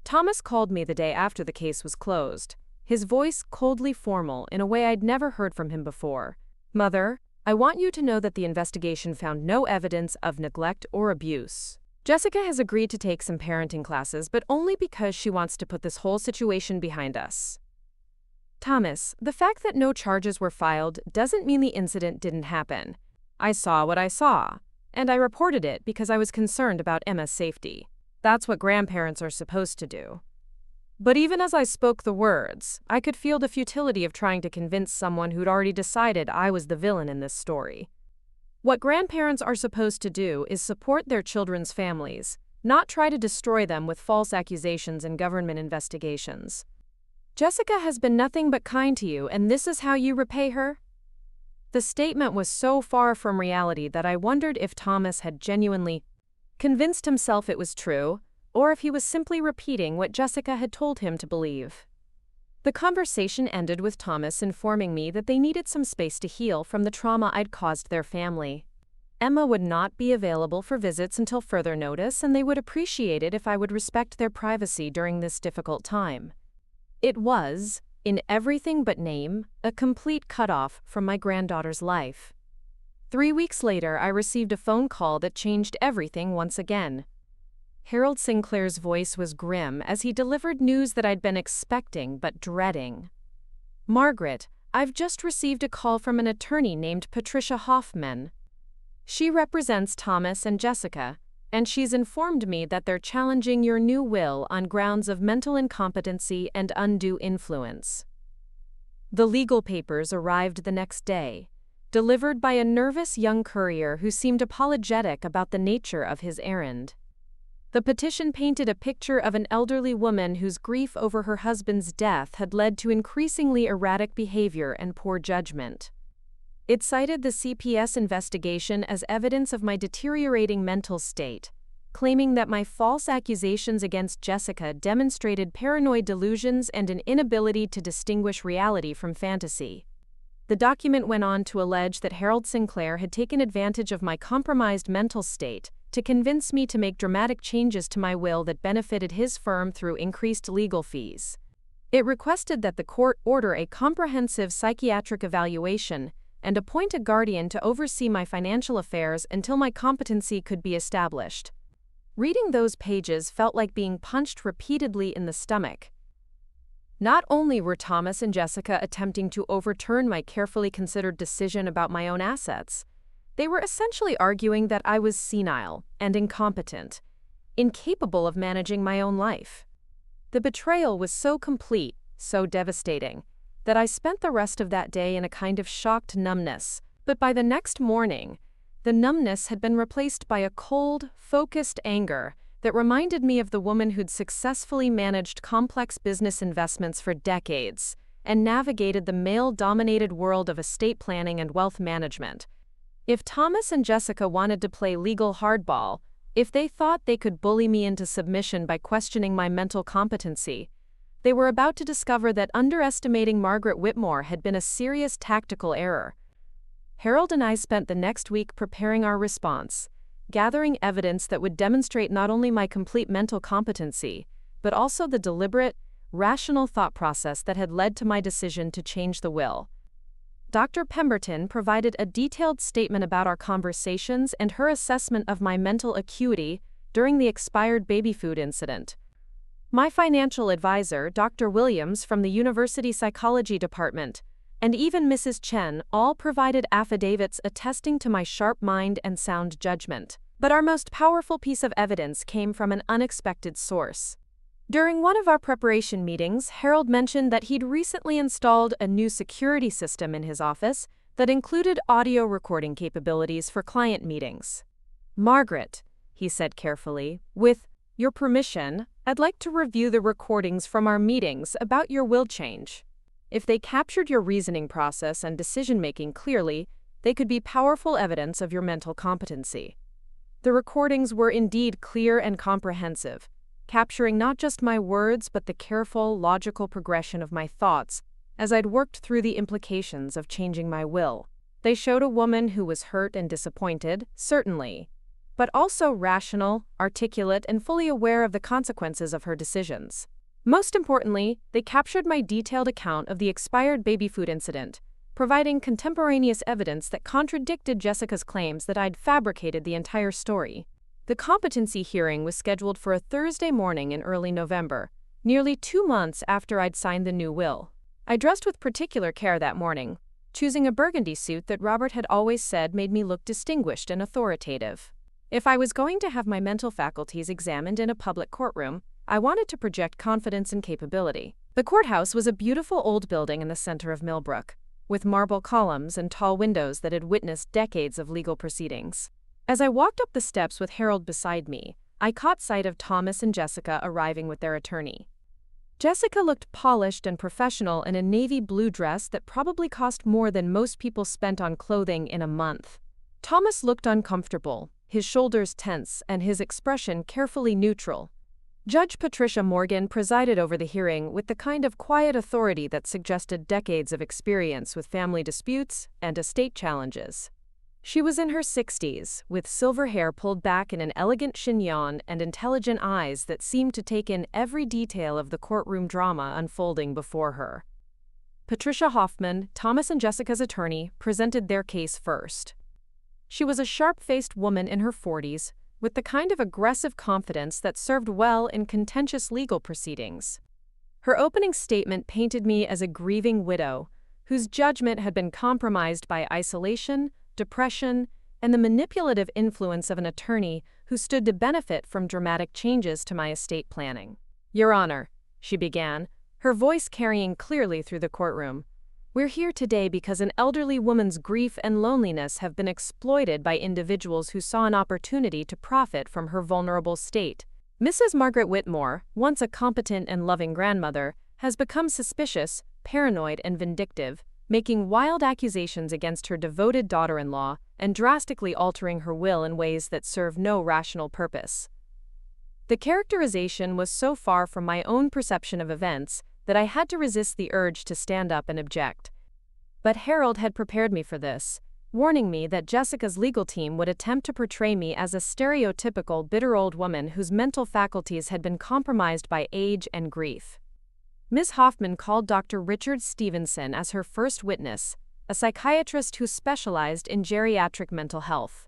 Thomas called me the day after the case was closed, his voice coldly formal in a way I'd never heard from him before. "Mother, I want you to know that the investigation found no evidence of neglect or abuse. Jessica has agreed to take some parenting classes, but only because she wants to put this whole situation behind us." "Thomas, the fact that no charges were filed doesn't mean the incident didn't happen. I saw what I saw, and I reported it because I was concerned about Emma's safety. That's what grandparents are supposed to do." But even as I spoke the words, I could feel the futility of trying to convince someone who'd already decided I was the villain in this story. What grandparents are supposed to do is support their children's families, not try to destroy them with false accusations and government investigations. "Jessica has been nothing but kind to you, and this is how you repay her?" The statement was so far from reality that I wondered if Thomas had genuinely convinced himself it was true, or if he was simply repeating what Jessica had told him to believe. The conversation ended with Thomas informing me that they needed some space to heal from the trauma I'd caused their family. Emma would not be available for visits until further notice, and they would appreciate it if I would respect their privacy during this difficult time. It was, in everything but name, a complete cutoff from my granddaughter's life. 3 weeks later, I received a phone call that changed everything once again. Harold Sinclair's voice was grim as he delivered news that I'd been expecting but dreading. "Margaret, I've just received a call from an attorney named Patricia Hoffman. She represents Thomas and Jessica, and she's informed me that they're challenging your new will on grounds of mental incompetency and undue influence." The legal papers arrived the next day, delivered by a nervous young courier who seemed apologetic about the nature of his errand. The petition painted a picture of an elderly woman whose grief over her husband's death had led to increasingly erratic behavior and poor judgment. It cited the CPS investigation as evidence of my deteriorating mental state, claiming that my false accusations against Jessica demonstrated paranoid delusions and an inability to distinguish reality from fantasy. The document went on to allege that Harold Sinclair had taken advantage of my compromised mental state to convince me to make dramatic changes to my will that benefited his firm through increased legal fees. It requested that the court order a comprehensive psychiatric evaluation and appoint a guardian to oversee my financial affairs until my competency could be established. Reading those pages felt like being punched repeatedly in the stomach. Not only were Thomas and Jessica attempting to overturn my carefully considered decision about my own assets, they were essentially arguing that I was senile and incompetent, incapable of managing my own life. The betrayal was so complete, so devastating, that I spent the rest of that day in a kind of shocked numbness. But by the next morning, the numbness had been replaced by a cold, focused anger that reminded me of the woman who'd successfully managed complex business investments for decades and navigated the male-dominated world of estate planning and wealth management. If Thomas and Jessica wanted to play legal hardball, if they thought they could bully me into submission by questioning my mental competency, they were about to discover that underestimating Margaret Whitmore had been a serious tactical error. Harold and I spent the next week preparing our response, gathering evidence that would demonstrate not only my complete mental competency, but also the deliberate, rational thought process that had led to my decision to change the will. Dr. Pemberton provided a detailed statement about our conversations and her assessment of my mental acuity during the expired baby food incident. My financial advisor, Dr. Williams from the University Psychology Department, and even Mrs. Chen all provided affidavits attesting to my sharp mind and sound judgment. But our most powerful piece of evidence came from an unexpected source. During one of our preparation meetings, Harold mentioned that he'd recently installed a new security system in his office that included audio recording capabilities for client meetings. "Margaret," he said carefully, "with your permission, I'd like to review the recordings from our meetings about your will change. If they captured your reasoning process and decision-making clearly, they could be powerful evidence of your mental competency." The recordings were indeed clear and comprehensive, capturing not just my words but the careful, logical progression of my thoughts as I'd worked through the implications of changing my will. They showed a woman who was hurt and disappointed, certainly, but also rational, articulate, and fully aware of the consequences of her decisions. Most importantly, they captured my detailed account of the expired baby food incident, providing contemporaneous evidence that contradicted Jessica's claims that I'd fabricated the entire story. The competency hearing was scheduled for a Thursday morning in early November, nearly 2 months after I'd signed the new will. I dressed with particular care that morning, choosing a burgundy suit that Robert had always said made me look distinguished and authoritative. If I was going to have my mental faculties examined in a public courtroom, I wanted to project confidence and capability. The courthouse was a beautiful old building in the center of Millbrook, with marble columns and tall windows that had witnessed decades of legal proceedings. As I walked up the steps with Harold beside me, I caught sight of Thomas and Jessica arriving with their attorney. Jessica looked polished and professional in a navy blue dress that probably cost more than most people spent on clothing in a month. Thomas looked uncomfortable, his shoulders tense and his expression carefully neutral. Judge Patricia Morgan presided over the hearing with the kind of quiet authority that suggested decades of experience with family disputes and estate challenges. She was in her 60s, with silver hair pulled back in an elegant chignon and intelligent eyes that seemed to take in every detail of the courtroom drama unfolding before her. Patricia Hoffman, Thomas and Jessica's attorney, presented their case first. She was a sharp-faced woman in her 40s, with the kind of aggressive confidence that served well in contentious legal proceedings. Her opening statement painted me as a grieving widow, whose judgment had been compromised by isolation, depression, and the manipulative influence of an attorney who stood to benefit from dramatic changes to my estate planning. "Your Honor," she began, her voice carrying clearly through the courtroom, "we're here today because an elderly woman's grief and loneliness have been exploited by individuals who saw an opportunity to profit from her vulnerable state. Mrs. Margaret Whitmore, once a competent and loving grandmother, has become suspicious, paranoid, and vindictive, making wild accusations against her devoted daughter-in-law and drastically altering her will in ways that serve no rational purpose." The characterization was so far from my own perception of events that I had to resist the urge to stand up and object. But Harold had prepared me for this, warning me that Jessica's legal team would attempt to portray me as a stereotypical bitter old woman whose mental faculties had been compromised by age and grief. Ms. Hoffman called Dr. Richard Stevenson as her first witness, a psychiatrist who specialized in geriatric mental health.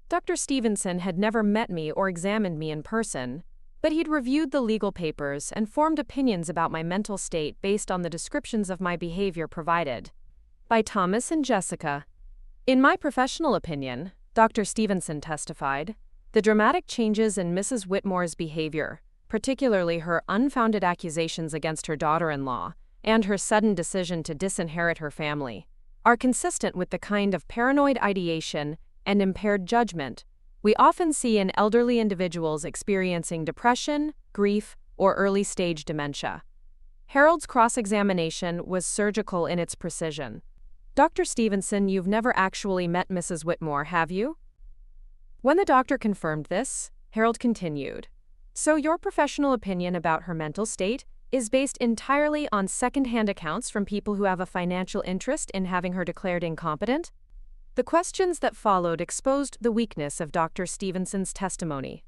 Dr. Stevenson had never met me or examined me in person, but he'd reviewed the legal papers and formed opinions about my mental state based on the descriptions of my behavior provided by Thomas and Jessica. In my professional opinion, Dr. Stevenson testified, the dramatic changes in Mrs. Whitmore's behavior, particularly her unfounded accusations against her daughter-in-law and her sudden decision to disinherit her family, are consistent with the kind of paranoid ideation and impaired judgment we often see in elderly individuals experiencing depression, grief, or early-stage dementia. Harold's cross-examination was surgical in its precision. Dr. Stevenson, you've never actually met Mrs. Whitmore, have you? When the doctor confirmed this, Harold continued, so your professional opinion about her mental state is based entirely on second-hand accounts from people who have a financial interest in having her declared incompetent? The questions that followed exposed the weakness of Dr. Stevenson's testimony.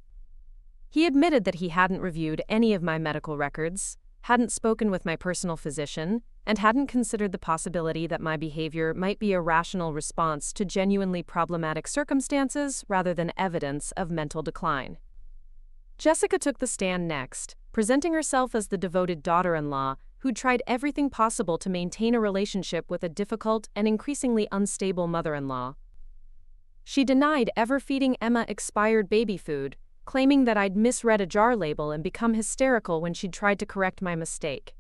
He admitted that he hadn't reviewed any of my medical records, hadn't spoken with my personal physician, and hadn't considered the possibility that my behavior might be a rational response to genuinely problematic circumstances rather than evidence of mental decline. Jessica took the stand next, presenting herself as the devoted daughter-in-law who'd tried everything possible to maintain a relationship with a difficult and increasingly unstable mother-in-law. She denied ever feeding Emma expired baby food, claiming that I'd misread a jar label and become hysterical when she'd tried to correct my mistake.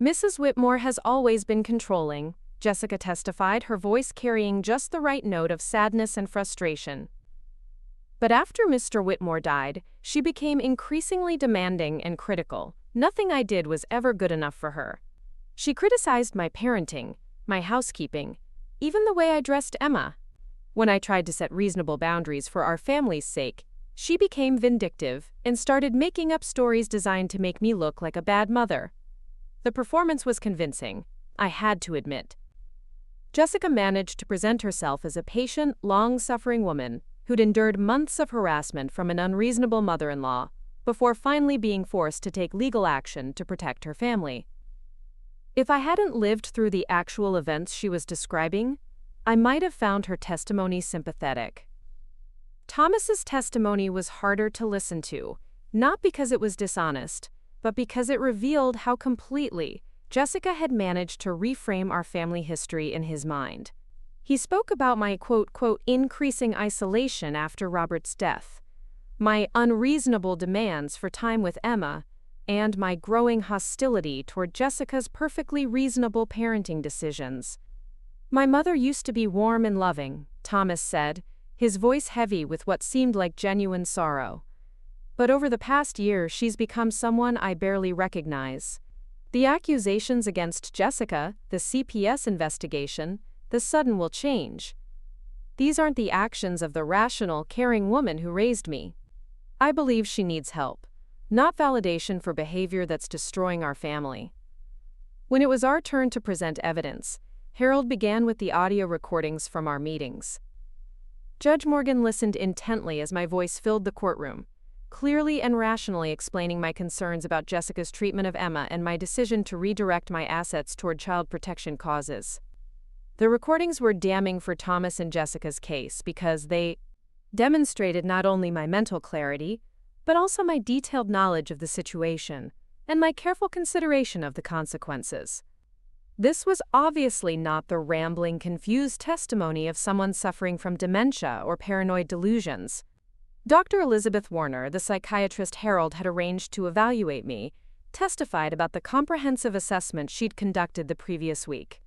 Mrs. Whitmore has always been controlling, Jessica testified, her voice carrying just the right note of sadness and frustration. But after Mr. Whitmore died, she became increasingly demanding and critical. Nothing I did was ever good enough for her. She criticized my parenting, my housekeeping, even the way I dressed Emma. When I tried to set reasonable boundaries for our family's sake, she became vindictive and started making up stories designed to make me look like a bad mother. The performance was convincing, I had to admit. Jessica managed to present herself as a patient, long-suffering woman who'd endured months of harassment from an unreasonable mother-in-law before finally being forced to take legal action to protect her family. If I hadn't lived through the actual events she was describing, I might have found her testimony sympathetic. Thomas's testimony was harder to listen to, not because it was dishonest, but because it revealed how completely Jessica had managed to reframe our family history in his mind. He spoke about my quote, increasing isolation after Robert's death, my unreasonable demands for time with Emma, and my growing hostility toward Jessica's perfectly reasonable parenting decisions. My mother used to be warm and loving, Thomas said, his voice heavy with what seemed like genuine sorrow. But over the past year, she's become someone I barely recognize. The accusations against Jessica, the CPS investigation, the sudden will change. These aren't the actions of the rational, caring woman who raised me. I believe she needs help, not validation for behavior that's destroying our family. When it was our turn to present evidence, Harold began with the audio recordings from our meetings. Judge Morgan listened intently as my voice filled the courtroom, clearly and rationally explaining my concerns about Jessica's treatment of Emma and my decision to redirect my assets toward child protection causes. The recordings were damning for Thomas and Jessica's case because they demonstrated not only my mental clarity, but also my detailed knowledge of the situation and my careful consideration of the consequences. This was obviously not the rambling, confused testimony of someone suffering from dementia or paranoid delusions. Dr. Elizabeth Warner, the psychiatrist Harold had arranged to evaluate me, testified about the comprehensive assessment she'd conducted the previous week.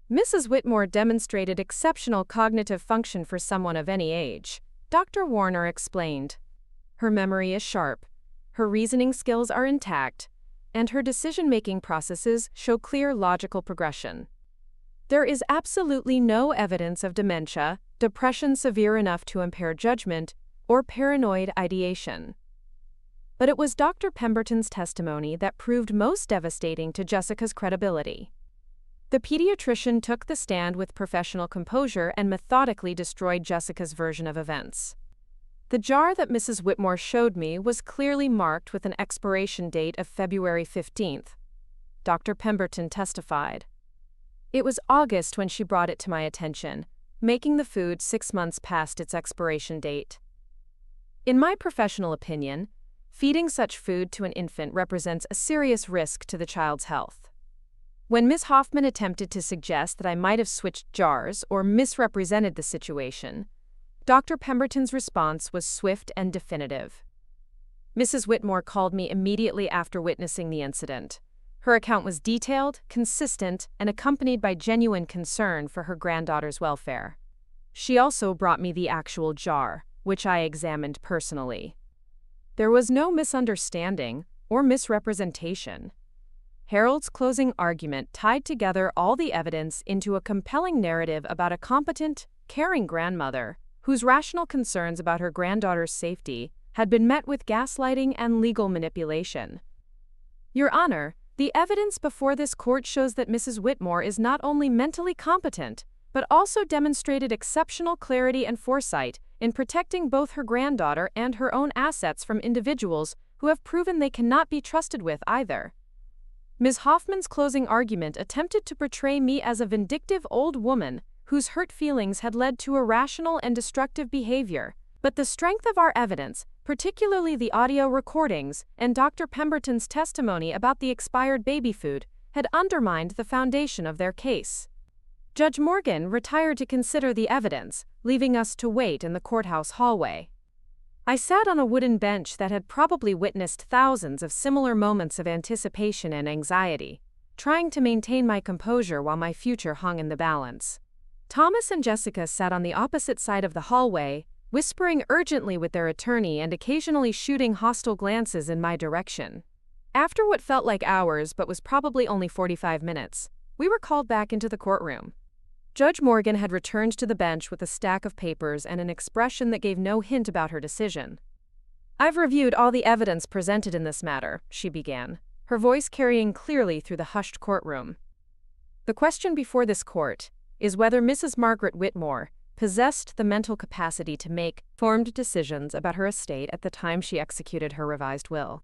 Mrs. Whitmore demonstrated exceptional cognitive function for someone of any age, Dr. Warner explained. Her memory is sharp, her reasoning skills are intact, and her decision-making processes show clear logical progression. There is absolutely no evidence of dementia, depression severe enough to impair judgment, or paranoid ideation. But it was Dr. Pemberton's testimony that proved most devastating to Jessica's credibility. The pediatrician took the stand with professional composure and methodically destroyed Jessica's version of events. The jar that Mrs. Whitmore showed me was clearly marked with an expiration date of February 15th. Dr. Pemberton testified. It was August when she brought it to my attention, making the food 6 months past its expiration date. In my professional opinion, feeding such food to an infant represents a serious risk to the child's health. When Ms. Hoffman attempted to suggest that I might have switched jars or misrepresented the situation, Dr. Pemberton's response was swift and definitive. Mrs. Whitmore called me immediately after witnessing the incident. Her account was detailed, consistent, and accompanied by genuine concern for her granddaughter's welfare. She also brought me the actual jar, which I examined personally. There was no misunderstanding or misrepresentation. Harold's closing argument tied together all the evidence into a compelling narrative about a competent, caring grandmother whose rational concerns about her granddaughter's safety had been met with gaslighting and legal manipulation. Your Honor, the evidence before this court shows that Mrs. Whitmore is not only mentally competent, but also demonstrated exceptional clarity and foresight in protecting both her granddaughter and her own assets from individuals who have proven they cannot be trusted with either. Ms. Hoffman's closing argument attempted to portray me as a vindictive old woman whose hurt feelings had led to irrational and destructive behavior, but the strength of our evidence, particularly the audio recordings and Dr. Pemberton's testimony about the expired baby food, had undermined the foundation of their case. Judge Morgan retired to consider the evidence, leaving us to wait in the courthouse hallway. I sat on a wooden bench that had probably witnessed thousands of similar moments of anticipation and anxiety, trying to maintain my composure while my future hung in the balance. Thomas and Jessica sat on the opposite side of the hallway, whispering urgently with their attorney and occasionally shooting hostile glances in my direction. After what felt like hours but was probably only 45 minutes, we were called back into the courtroom. Judge Morgan had returned to the bench with a stack of papers and an expression that gave no hint about her decision. I've reviewed all the evidence presented in this matter, she began, her voice carrying clearly through the hushed courtroom. The question before this court is whether Mrs. Margaret Whitmore possessed the mental capacity to make informed decisions about her estate at the time she executed her revised will.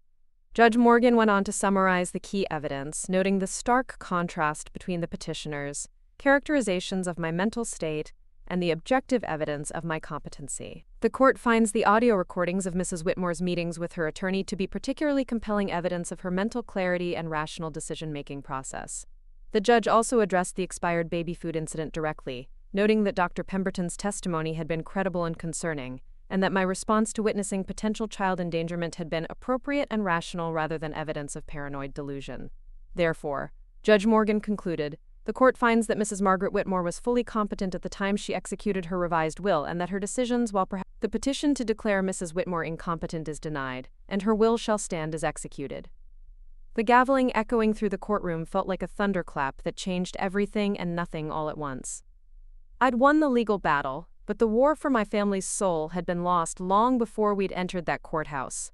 Judge Morgan went on to summarize the key evidence, noting the stark contrast between the petitioners' characterizations of my mental state and the objective evidence of my competency. The court finds the audio recordings of Mrs. Whitmore's meetings with her attorney to be particularly compelling evidence of her mental clarity and rational decision-making process. The judge also addressed the expired baby food incident directly, noting that Dr. Pemberton's testimony had been credible and concerning, and that my response to witnessing potential child endangerment had been appropriate and rational rather than evidence of paranoid delusion. Therefore, Judge Morgan concluded, the court finds that Mrs. Margaret Whitmore was fully competent at the time she executed her revised will and that her decisions, while perhaps the petition to declare Mrs. Whitmore incompetent is denied, and her will shall stand as executed. The gaveling echoing through the courtroom felt like a thunderclap that changed everything and nothing all at once. I'd won the legal battle, but the war for my family's soul had been lost long before we'd entered that courthouse.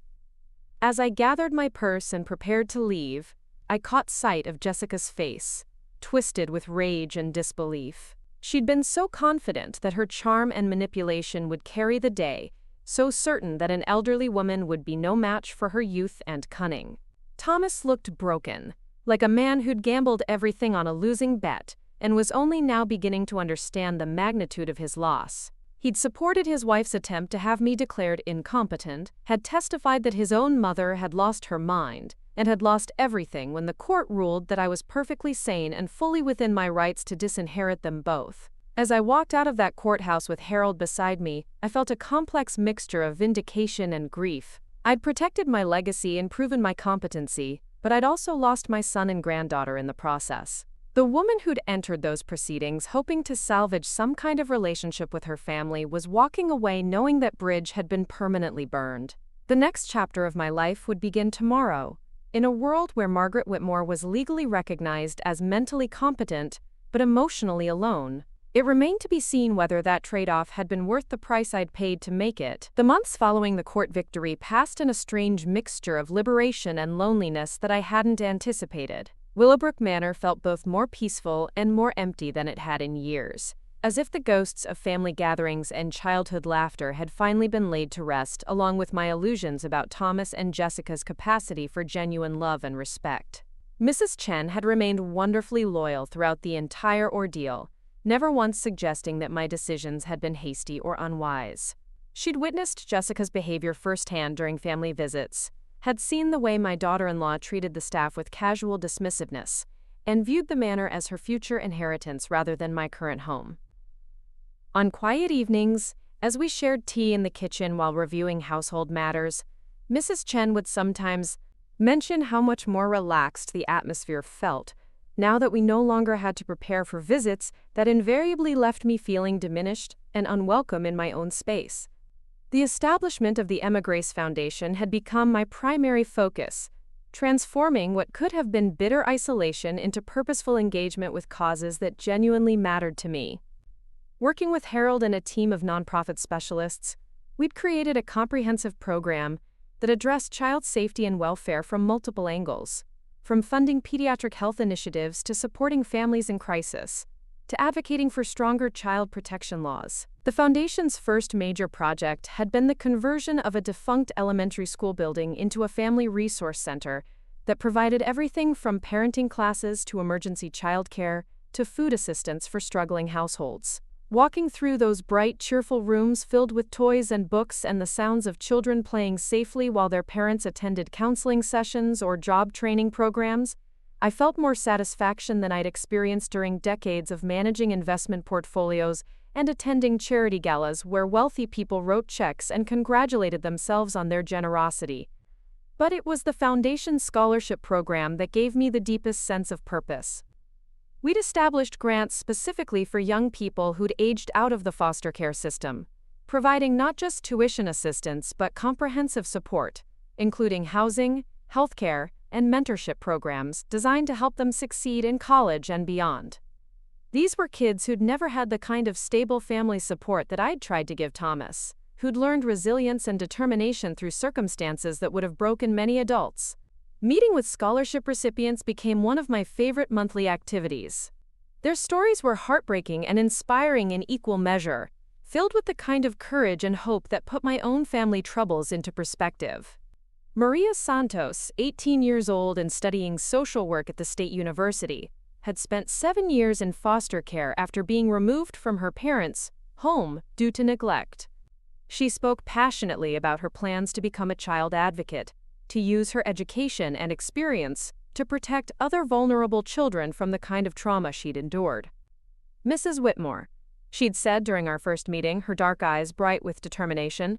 As I gathered my purse and prepared to leave, I caught sight of Jessica's face, twisted with rage and disbelief. She'd been so confident that her charm and manipulation would carry the day, so certain that an elderly woman would be no match for her youth and cunning. Thomas looked broken, like a man who'd gambled everything on a losing bet and was only now beginning to understand the magnitude of his loss. He'd supported his wife's attempt to have me declared incompetent, had testified that his own mother had lost her mind, and had lost everything when the court ruled that I was perfectly sane and fully within my rights to disinherit them both. As I walked out of that courthouse with Harold beside me, I felt a complex mixture of vindication and grief. I'd protected my legacy and proven my competency, but I'd also lost my son and granddaughter in the process. The woman who'd entered those proceedings hoping to salvage some kind of relationship with her family was walking away knowing that bridge had been permanently burned. The next chapter of my life would begin tomorrow, in a world where Margaret Whitmore was legally recognized as mentally competent, but emotionally alone. It remained to be seen whether that trade-off had been worth the price I'd paid to make it. The months following the court victory passed in a strange mixture of liberation and loneliness that I hadn't anticipated. Willowbrook Manor felt both more peaceful and more empty than it had in years, as if the ghosts of family gatherings and childhood laughter had finally been laid to rest, along with my illusions about Thomas and Jessica's capacity for genuine love and respect. Mrs. Chen had remained wonderfully loyal throughout the entire ordeal, never once suggesting that my decisions had been hasty or unwise. She'd witnessed Jessica's behavior firsthand during family visits, had seen the way my daughter-in-law treated the staff with casual dismissiveness, and viewed the manor as her future inheritance rather than my current home. On quiet evenings, as we shared tea in the kitchen while reviewing household matters, Mrs. Chen would sometimes mention how much more relaxed the atmosphere felt, now that we no longer had to prepare for visits that invariably left me feeling diminished and unwelcome in my own space. The establishment of the Emma Grace Foundation had become my primary focus, transforming what could have been bitter isolation into purposeful engagement with causes that genuinely mattered to me. Working with Harold and a team of nonprofit specialists, we'd created a comprehensive program that addressed child safety and welfare from multiple angles, from funding pediatric health initiatives to supporting families in crisis, to advocating for stronger child protection laws. The Foundation's first major project had been the conversion of a defunct elementary school building into a family resource center that provided everything from parenting classes to emergency childcare to food assistance for struggling households. Walking through those bright, cheerful rooms filled with toys and books and the sounds of children playing safely while their parents attended counseling sessions or job training programs, I felt more satisfaction than I'd experienced during decades of managing investment portfolios and attending charity galas where wealthy people wrote checks and congratulated themselves on their generosity. But it was the Foundation's scholarship program that gave me the deepest sense of purpose. We'd established grants specifically for young people who'd aged out of the foster care system, providing not just tuition assistance but comprehensive support, including housing, healthcare, and mentorship programs designed to help them succeed in college and beyond. These were kids who'd never had the kind of stable family support that I'd tried to give Thomas, who'd learned resilience and determination through circumstances that would have broken many adults. Meeting with scholarship recipients became one of my favorite monthly activities. Their stories were heartbreaking and inspiring in equal measure, filled with the kind of courage and hope that put my own family troubles into perspective. Maria Santos, 18 years old and studying social work at the State University, had spent 7 years in foster care after being removed from her parents' home due to neglect. She spoke passionately about her plans to become a child advocate, to use her education and experience to protect other vulnerable children from the kind of trauma she'd endured. Mrs. Whitmore, she'd said during our first meeting, her dark eyes bright with determination,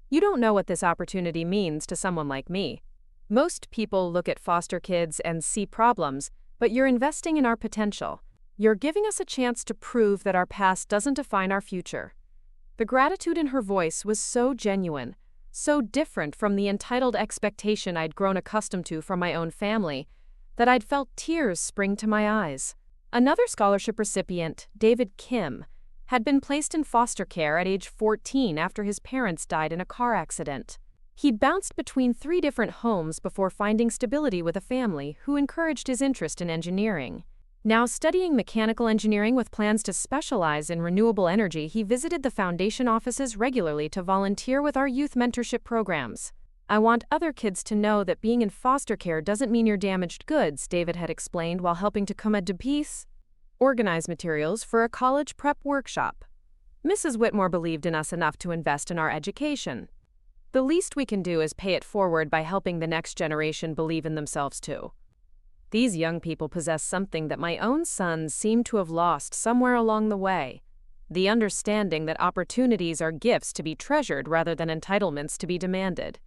"You don't know what this opportunity means to someone like me. Most people look at foster kids and see problems, but you're investing in our potential. You're giving us a chance to prove that our past doesn't define our future." The gratitude in her voice was so genuine, so different from the entitled expectation I'd grown accustomed to from my own family, that I'd felt tears spring to my eyes. Another scholarship recipient, David Kim, had been placed in foster care at age 14 after his parents died in a car accident. He'd bounced between 3 different homes before finding stability with a family who encouraged his interest in engineering. Now studying mechanical engineering with plans to specialize in renewable energy, he visited the Foundation offices regularly to volunteer with our youth mentorship programs. "I want other kids to know that being in foster care doesn't mean you're damaged goods," David had explained while helping to come de piece organize materials for a college prep workshop. Mrs. Whitmore believed in us enough to invest in our education. The least we can do is pay it forward by helping the next generation believe in themselves too. These young people possess something that my own sons seem to have lost somewhere along the way: the understanding that opportunities are gifts to be treasured rather than entitlements to be demanded.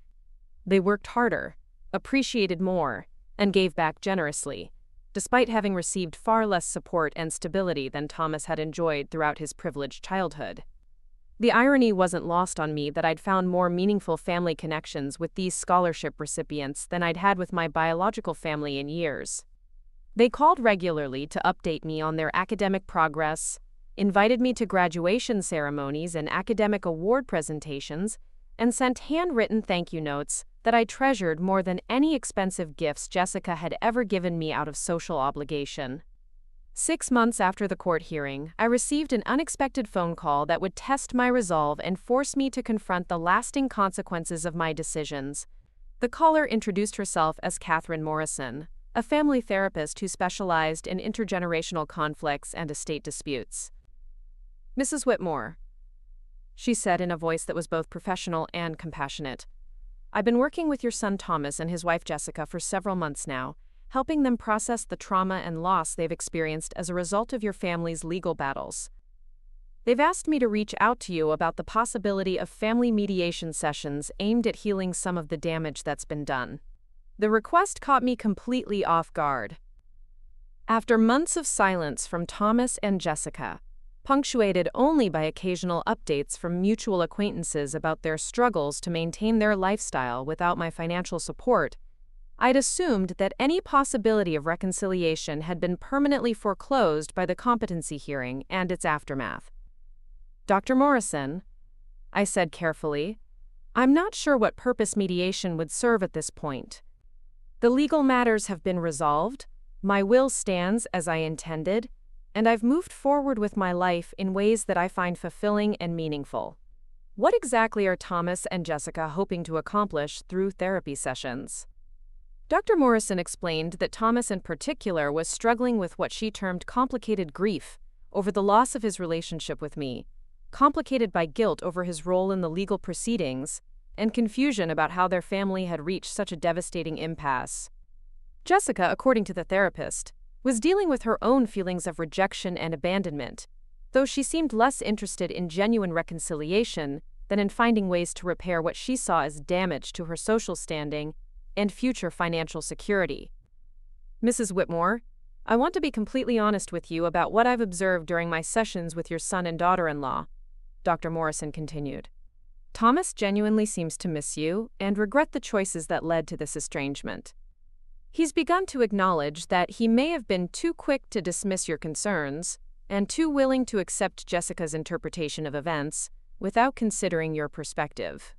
They worked harder, appreciated more, and gave back generously, despite having received far less support and stability than Thomas had enjoyed throughout his privileged childhood. The irony wasn't lost on me that I'd found more meaningful family connections with these scholarship recipients than I'd had with my biological family in years. They called regularly to update me on their academic progress, invited me to graduation ceremonies and academic award presentations, and sent handwritten thank you notes that I treasured more than any expensive gifts Jessica had ever given me out of social obligation. 6 months after the court hearing, I received an unexpected phone call that would test my resolve and force me to confront the lasting consequences of my decisions. The caller introduced herself as Catherine Morrison, a family therapist who specialized in intergenerational conflicts and estate disputes. "Mrs. Whitmore," she said in a voice that was both professional and compassionate, "I've been working with your son Thomas and his wife Jessica for several months now, helping them process the trauma and loss they've experienced as a result of your family's legal battles. They've asked me to reach out to you about the possibility of family mediation sessions aimed at healing some of the damage that's been done." The request caught me completely off guard. After months of silence from Thomas and Jessica, punctuated only by occasional updates from mutual acquaintances about their struggles to maintain their lifestyle without my financial support, I'd assumed that any possibility of reconciliation had been permanently foreclosed by the competency hearing and its aftermath. "Dr. Morrison," I said carefully, "I'm not sure what purpose mediation would serve at this point. The legal matters have been resolved, my will stands as I intended, and I've moved forward with my life in ways that I find fulfilling and meaningful. What exactly are Thomas and Jessica hoping to accomplish through therapy sessions?" Dr. Morrison explained that Thomas in particular was struggling with what she termed complicated grief over the loss of his relationship with me, complicated by guilt over his role in the legal proceedings, and confusion about how their family had reached such a devastating impasse. Jessica, according to the therapist, was dealing with her own feelings of rejection and abandonment, though she seemed less interested in genuine reconciliation than in finding ways to repair what she saw as damage to her social standing and future financial security. "Mrs. Whitmore, I want to be completely honest with you about what I've observed during my sessions with your son and daughter-in-law," Dr. Morrison continued. "Thomas genuinely seems to miss you and regret the choices that led to this estrangement. He's begun to acknowledge that he may have been too quick to dismiss your concerns and too willing to accept Jessica's interpretation of events without considering your perspective."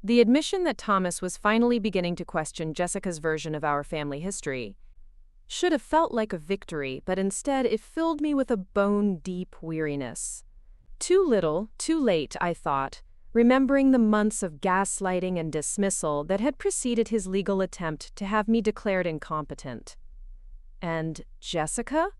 The admission that Thomas was finally beginning to question Jessica's version of our family history should have felt like a victory, but instead it filled me with a bone-deep weariness. Too little, too late, I thought, remembering the months of gaslighting and dismissal that had preceded his legal attempt to have me declared incompetent. "And Jessica?"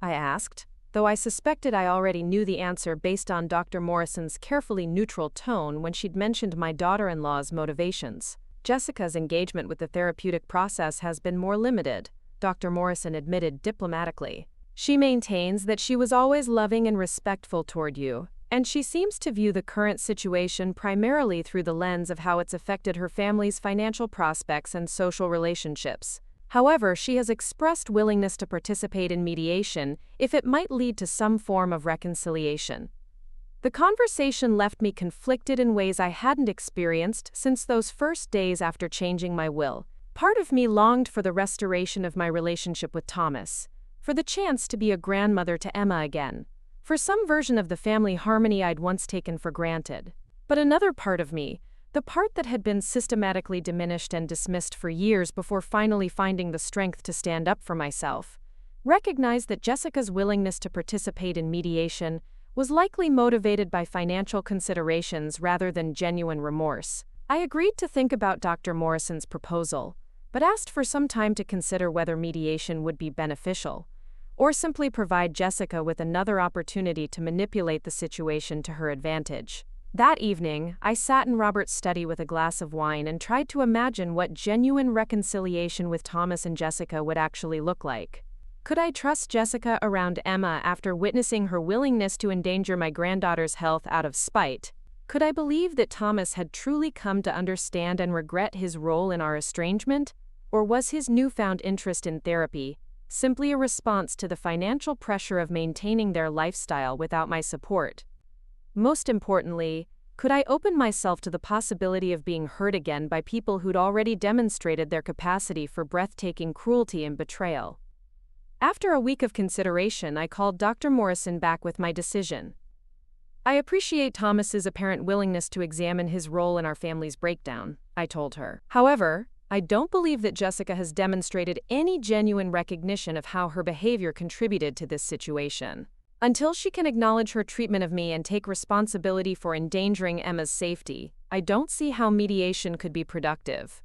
I asked, though I suspected I already knew the answer based on Dr. Morrison's carefully neutral tone when she'd mentioned my daughter-in-law's motivations. "Jessica's engagement with the therapeutic process has been more limited," Dr. Morrison admitted diplomatically. "She maintains that she was always loving and respectful toward you, and she seems to view the current situation primarily through the lens of how it's affected her family's financial prospects and social relationships. However, she has expressed willingness to participate in mediation if it might lead to some form of reconciliation." The conversation left me conflicted in ways I hadn't experienced since those first days after changing my will. Part of me longed for the restoration of my relationship with Thomas, for the chance to be a grandmother to Emma again, for some version of the family harmony I'd once taken for granted. But another part of me, the part that had been systematically diminished and dismissed for years before finally finding the strength to stand up for myself, recognized that Jessica's willingness to participate in mediation was likely motivated by financial considerations rather than genuine remorse. I agreed to think about Dr. Morrison's proposal, but asked for some time to consider whether mediation would be beneficial, or simply provide Jessica with another opportunity to manipulate the situation to her advantage. That evening, I sat in Robert's study with a glass of wine and tried to imagine what genuine reconciliation with Thomas and Jessica would actually look like. Could I trust Jessica around Emma after witnessing her willingness to endanger my granddaughter's health out of spite? Could I believe that Thomas had truly come to understand and regret his role in our estrangement? Or was his newfound interest in therapy simply a response to the financial pressure of maintaining their lifestyle without my support? Most importantly, could I open myself to the possibility of being hurt again by people who'd already demonstrated their capacity for breathtaking cruelty and betrayal? After a week of consideration, I called Dr. Morrison back with my decision. I appreciate Thomas's apparent willingness to examine his role in our family's breakdown, I told her. However, I don't believe that Jessica has demonstrated any genuine recognition of how her behavior contributed to this situation. Until she can acknowledge her treatment of me and take responsibility for endangering Emma's safety, I don't see how mediation could be productive.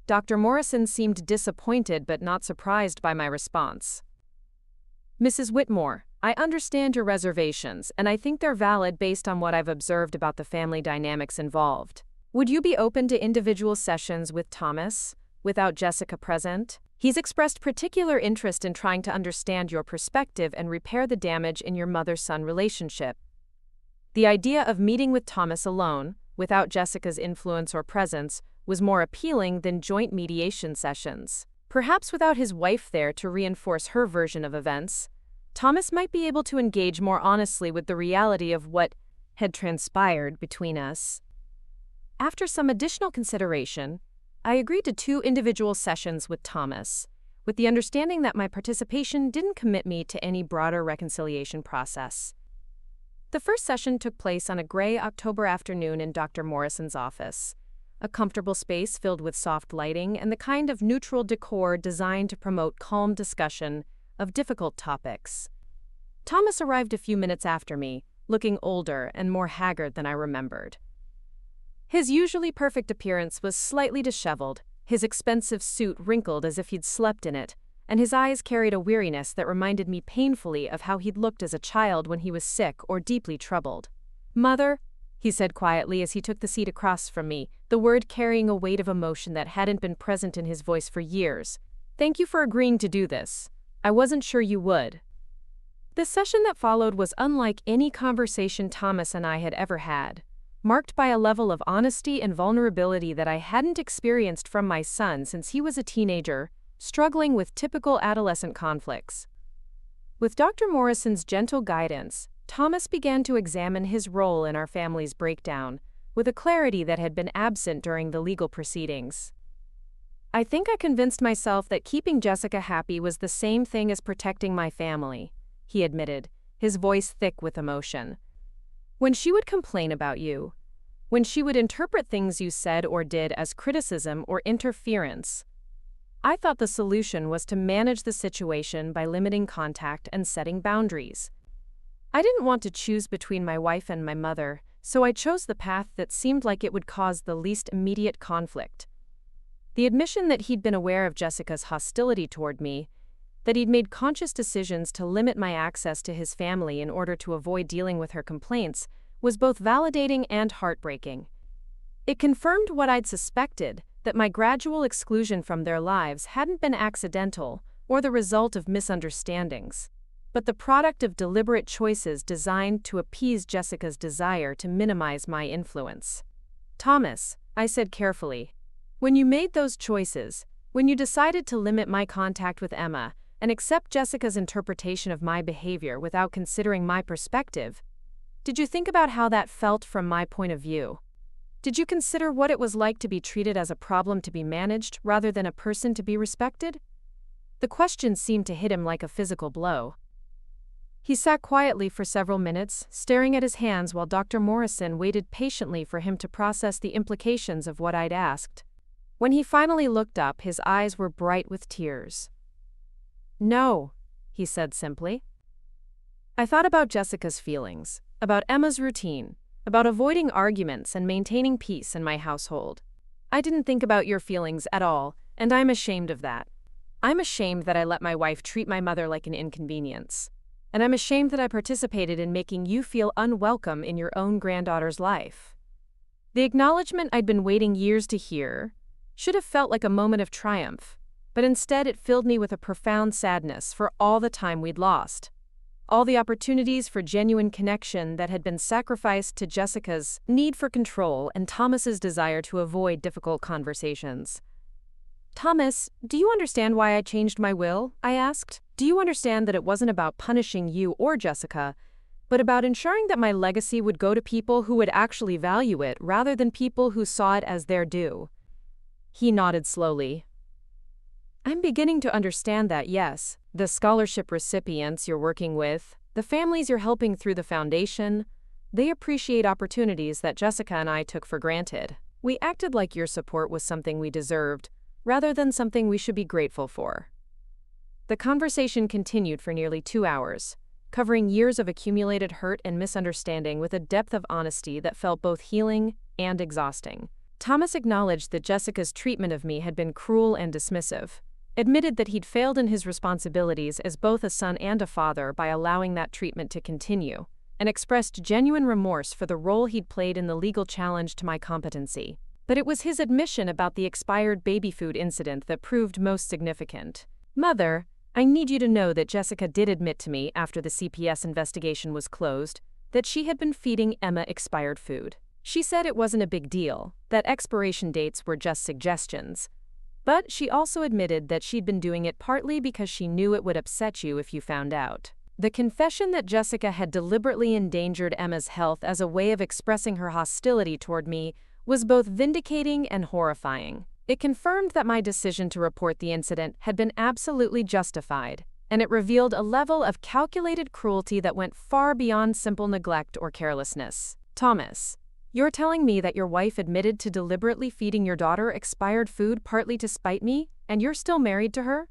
Dr. Morrison seemed disappointed but not surprised by my response. Mrs. Whitmore, I understand your reservations, and I think they're valid based on what I've observed about the family dynamics involved. Would you be open to individual sessions with Thomas, without Jessica present? He's expressed particular interest in trying to understand your perspective and repair the damage in your mother-son relationship. The idea of meeting with Thomas alone, without Jessica's influence or presence, was more appealing than joint mediation sessions. Perhaps without his wife there to reinforce her version of events, Thomas might be able to engage more honestly with the reality of what had transpired between us. After some additional consideration, I agreed to 2 individual sessions with Thomas, with the understanding that my participation didn't commit me to any broader reconciliation process. The first session took place on a gray October afternoon in Dr. Morrison's office, a comfortable space filled with soft lighting and the kind of neutral decor designed to promote calm discussion of difficult topics. Thomas arrived a few minutes after me, looking older and more haggard than I remembered. His usually perfect appearance was slightly disheveled, his expensive suit wrinkled as if he'd slept in it, and his eyes carried a weariness that reminded me painfully of how he'd looked as a child when he was sick or deeply troubled. "Mother," he said quietly as he took the seat across from me, the word carrying a weight of emotion that hadn't been present in his voice for years. "Thank you for agreeing to do this. I wasn't sure you would." The session that followed was unlike any conversation Thomas and I had ever had, marked by a level of honesty and vulnerability that I hadn't experienced from my son since he was a teenager, struggling with typical adolescent conflicts. With Dr. Morrison's gentle guidance, Thomas began to examine his role in our family's breakdown, with a clarity that had been absent during the legal proceedings. "I think I convinced myself that keeping Jessica happy was the same thing as protecting my family," he admitted, his voice thick with emotion. "When she would complain about you, when she would interpret things you said or did as criticism or interference, I thought the solution was to manage the situation by limiting contact and setting boundaries. I didn't want to choose between my wife and my mother, so I chose the path that seemed like it would cause the least immediate conflict." The admission that he'd been aware of Jessica's hostility toward me, that he'd made conscious decisions to limit my access to his family in order to avoid dealing with her complaints, was both validating and heartbreaking. It confirmed what I'd suspected, that my gradual exclusion from their lives hadn't been accidental or the result of misunderstandings, but the product of deliberate choices designed to appease Jessica's desire to minimize my influence. "Thomas," I said carefully, "when you made those choices, when you decided to limit my contact with Emma and accept Jessica's interpretation of my behavior without considering my perspective, did you think about how that felt from my point of view? Did you consider what it was like to be treated as a problem to be managed rather than a person to be respected?" The question seemed to hit him like a physical blow. He sat quietly for several minutes, staring at his hands while Dr. Morrison waited patiently for him to process the implications of what I'd asked. When he finally looked up, his eyes were bright with tears. "No," he said simply. "I thought about Jessica's feelings, about Emma's routine, about avoiding arguments and maintaining peace in my household. I didn't think about your feelings at all, and I'm ashamed of that. I'm ashamed that I let my wife treat my mother like an inconvenience. And I'm ashamed that I participated in making you feel unwelcome in your own granddaughter's life." The acknowledgement I'd been waiting years to hear should have felt like a moment of triumph, but instead it filled me with a profound sadness for all the time we'd lost. All the opportunities for genuine connection that had been sacrificed to Jessica's need for control and Thomas's desire to avoid difficult conversations. "Thomas, do you understand why I changed my will?" I asked. "Do you understand that it wasn't about punishing you or Jessica, but about ensuring that my legacy would go to people who would actually value it rather than people who saw it as their due?" He nodded slowly. "I'm beginning to understand that, yes. The scholarship recipients you're working with, the families you're helping through the foundation, They appreciate opportunities that Jessica and I took for granted. We acted like your support was something we deserved, rather than something we should be grateful for. The conversation continued for nearly 2 hours, covering years of accumulated hurt and misunderstanding with a depth of honesty that felt both healing and exhausting. Thomas acknowledged that Jessica's treatment of me had been cruel and dismissive, admitted that he'd failed in his responsibilities as both a son and a father by allowing that treatment to continue, and expressed genuine remorse for the role he'd played in the legal challenge to my competency. But it was his admission about the expired baby food incident that proved most significant. "Mother, I need you to know that Jessica did admit to me after the CPS investigation was closed that she had been feeding Emma expired food. She said it wasn't a big deal, that expiration dates were just suggestions. But she also admitted that she'd been doing it partly because she knew it would upset you if you found out." The confession that Jessica had deliberately endangered Emma's health as a way of expressing her hostility toward me was both vindicating and horrifying. It confirmed that my decision to report the incident had been absolutely justified, and it revealed a level of calculated cruelty that went far beyond simple neglect or carelessness. "Thomas, you're telling me that your wife admitted to deliberately feeding your daughter expired food partly to spite me, and you're still married to her?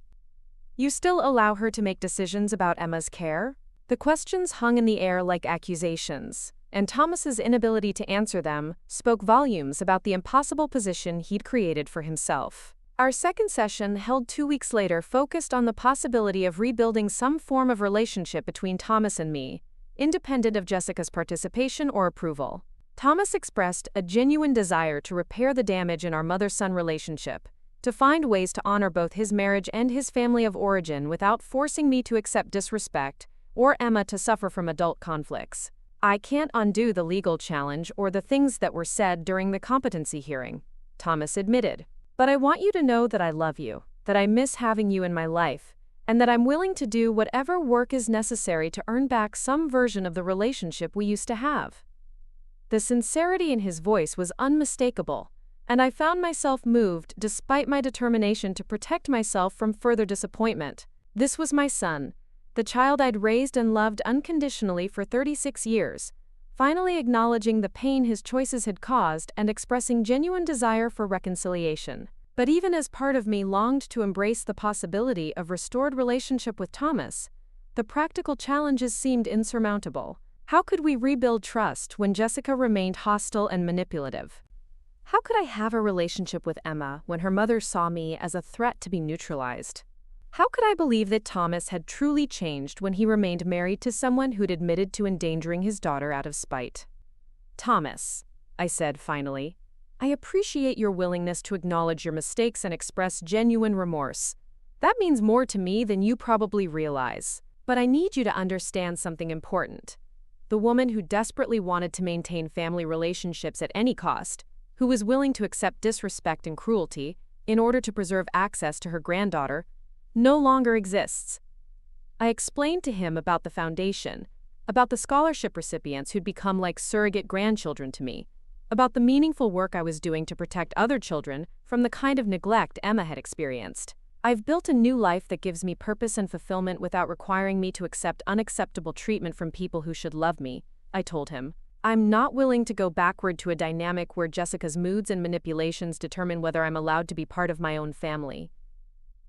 You still allow her to make decisions about Emma's care?" The questions hung in the air like accusations, and Thomas's inability to answer them spoke volumes about the impossible position he'd created for himself. Our second session, held 2 weeks later, focused on the possibility of rebuilding some form of relationship between Thomas and me, independent of Jessica's participation or approval. Thomas expressed a genuine desire to repair the damage in our mother-son relationship, to find ways to honor both his marriage and his family of origin without forcing me to accept disrespect or Emma to suffer from adult conflicts. "I can't undo the legal challenge or the things that were said during the competency hearing," Thomas admitted. "But I want you to know that I love you, that I miss having you in my life, and that I'm willing to do whatever work is necessary to earn back some version of the relationship we used to have." The sincerity in his voice was unmistakable, and I found myself moved despite my determination to protect myself from further disappointment. This was my son, the child I'd raised and loved unconditionally for 36 years, finally acknowledging the pain his choices had caused and expressing genuine desire for reconciliation. But even as part of me longed to embrace the possibility of restored relationship with Thomas, the practical challenges seemed insurmountable. How could we rebuild trust when Jessica remained hostile and manipulative? How could I have a relationship with Emma when her mother saw me as a threat to be neutralized? How could I believe that Thomas had truly changed when he remained married to someone who'd admitted to endangering his daughter out of spite? "Thomas," I said finally, "I appreciate your willingness to acknowledge your mistakes and express genuine remorse. That means more to me than you probably realize. But I need you to understand something important. The woman who desperately wanted to maintain family relationships at any cost, who was willing to accept disrespect and cruelty in order to preserve access to her granddaughter, no longer exists." I explained to him about the foundation, about the scholarship recipients who'd become like surrogate grandchildren to me, about the meaningful work I was doing to protect other children from the kind of neglect Emma had experienced. "I've built a new life that gives me purpose and fulfillment without requiring me to accept unacceptable treatment from people who should love me," I told him. "I'm not willing to go backward to a dynamic where Jessica's moods and manipulations determine whether I'm allowed to be part of my own family."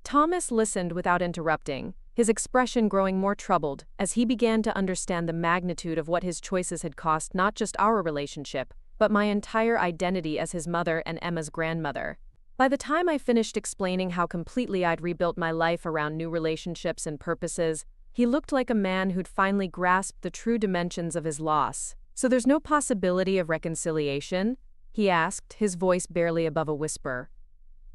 Thomas listened without interrupting, his expression growing more troubled as he began to understand the magnitude of what his choices had cost not just our relationship, but my entire identity as his mother and Emma's grandmother. By the time I finished explaining how completely I'd rebuilt my life around new relationships and purposes, he looked like a man who'd finally grasped the true dimensions of his loss. "So there's no possibility of reconciliation?" he asked, his voice barely above a whisper.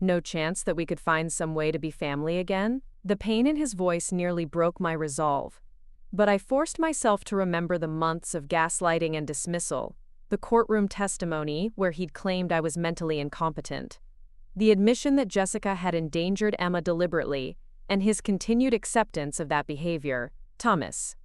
"No chance that we could find some way to be family again?" The pain in his voice nearly broke my resolve. But I forced myself to remember the months of gaslighting and dismissal, the courtroom testimony where he'd claimed I was mentally incompetent, the admission that Jessica had endangered Emma deliberately, and his continued acceptance of that behavior. "Thomas,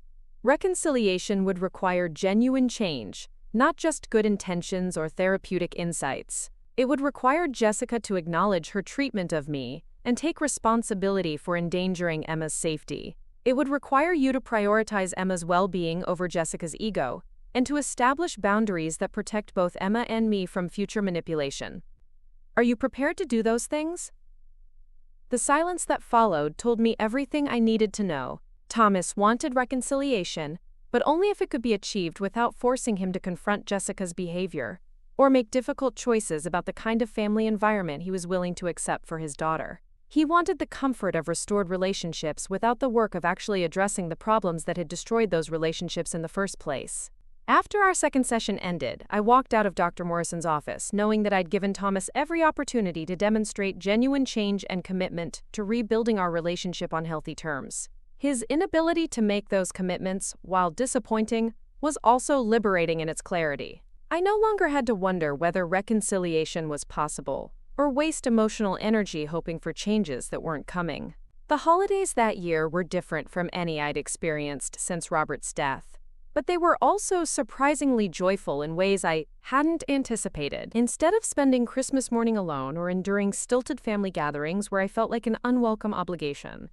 reconciliation would require genuine change, not just good intentions or therapeutic insights. It would require Jessica to acknowledge her treatment of me and take responsibility for endangering Emma's safety. It would require you to prioritize Emma's well-being over Jessica's ego, and to establish boundaries that protect both Emma and me from future manipulation. Are you prepared to do those things? The silence that followed told me everything I needed to know. Thomas wanted reconciliation, but only if it could be achieved without forcing him to confront Jessica's behavior, or make difficult choices about the kind of family environment he was willing to accept for his daughter. He wanted the comfort of restored relationships without the work of actually addressing the problems that had destroyed those relationships in the first place. After our second session ended, I walked out of Dr. Morrison's office, knowing that I'd given Thomas every opportunity to demonstrate genuine change and commitment to rebuilding our relationship on healthy terms. His inability to make those commitments, while disappointing, was also liberating in its clarity. I no longer had to wonder whether reconciliation was possible, or waste emotional energy hoping for changes that weren't coming. The holidays that year were different from any I'd experienced since Robert's death, but they were also surprisingly joyful in ways I hadn't anticipated. Instead of spending Christmas morning alone or enduring stilted family gatherings where I felt like an unwelcome obligation,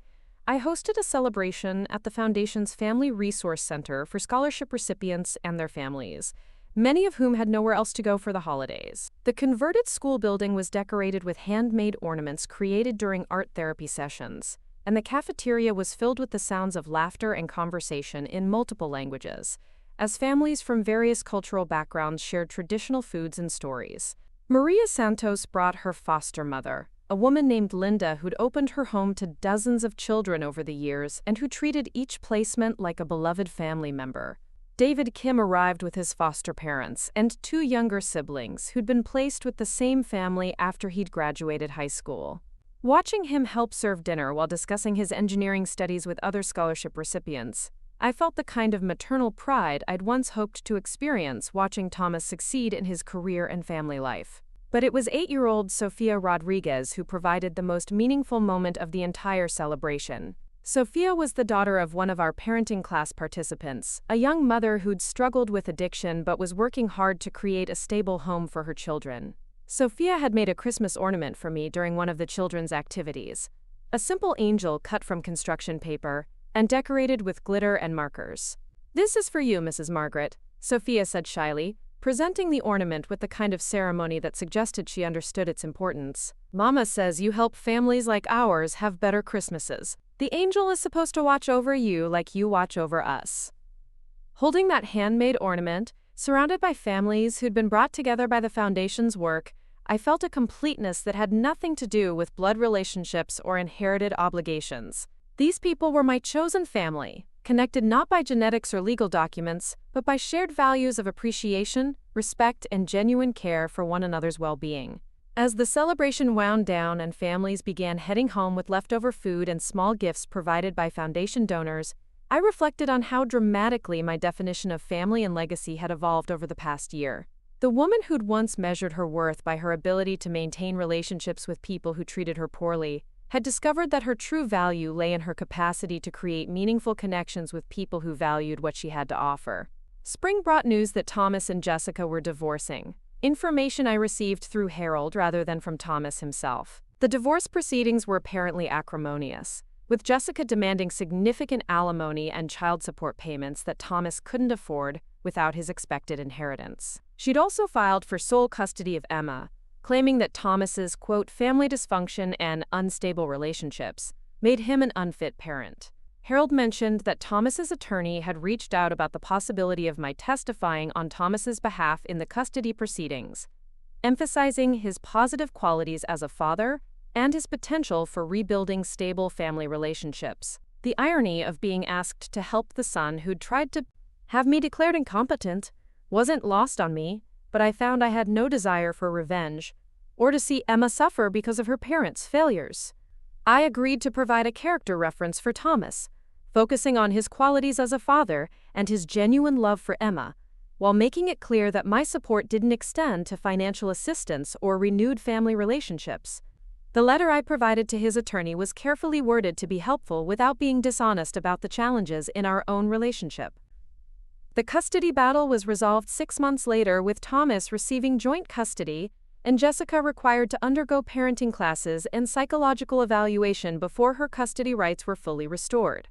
I hosted a celebration at the Foundation's Family Resource Center for scholarship recipients and their families, many of whom had nowhere else to go for the holidays. The converted school building was decorated with handmade ornaments created during art therapy sessions, and the cafeteria was filled with the sounds of laughter and conversation in multiple languages, as families from various cultural backgrounds shared traditional foods and stories. Maria Santos brought her foster mother, a woman named Linda who'd opened her home to dozens of children over the years and who treated each placement like a beloved family member. David Kim arrived with his foster parents and two younger siblings who'd been placed with the same family after he'd graduated high school. Watching him help serve dinner while discussing his engineering studies with other scholarship recipients, I felt the kind of maternal pride I'd once hoped to experience watching Thomas succeed in his career and family life. But it was 8-year-old Sofia Rodriguez who provided the most meaningful moment of the entire celebration. Sofia was the daughter of one of our parenting class participants, a young mother who'd struggled with addiction but was working hard to create a stable home for her children. Sofia had made a Christmas ornament for me during one of the children's activities, a simple angel cut from construction paper and decorated with glitter and markers. "This is for you, Mrs. Margaret," Sofia said shyly, presenting the ornament with the kind of ceremony that suggested she understood its importance. "Mama says you help families like ours have better Christmases. The angel is supposed to watch over you like you watch over us." Holding that handmade ornament, surrounded by families who'd been brought together by the Foundation's work, I felt a completeness that had nothing to do with blood relationships or inherited obligations. These people were my chosen family, connected not by genetics or legal documents, but by shared values of appreciation, respect, and genuine care for one another's well-being. As the celebration wound down and families began heading home with leftover food and small gifts provided by Foundation donors, I reflected on how dramatically my definition of family and legacy had evolved over the past year. The woman who'd once measured her worth by her ability to maintain relationships with people who treated her poorly had discovered that her true value lay in her capacity to create meaningful connections with people who valued what she had to offer. Spring brought news that Thomas and Jessica were divorcing, information I received through Harold rather than from Thomas himself. The divorce proceedings were apparently acrimonious, with Jessica demanding significant alimony and child support payments that Thomas couldn't afford without his expected inheritance. She'd also filed for sole custody of Emma, claiming that Thomas's, quote, family dysfunction and unstable relationships made him an unfit parent. Harold mentioned that Thomas's attorney had reached out about the possibility of my testifying on Thomas's behalf in the custody proceedings, emphasizing his positive qualities as a father and his potential for rebuilding stable family relationships. The irony of being asked to help the son who'd tried to have me declared incompetent wasn't lost on me, but I found I had no desire for revenge or to see Emma suffer because of her parents' failures. I agreed to provide a character reference for Thomas, focusing on his qualities as a father and his genuine love for Emma, while making it clear that my support didn't extend to financial assistance or renewed family relationships. The letter I provided to his attorney was carefully worded to be helpful without being dishonest about the challenges in our own relationship. The custody battle was resolved 6 months later, with Thomas receiving joint custody and Jessica required to undergo parenting classes and psychological evaluation before her custody rights were fully restored.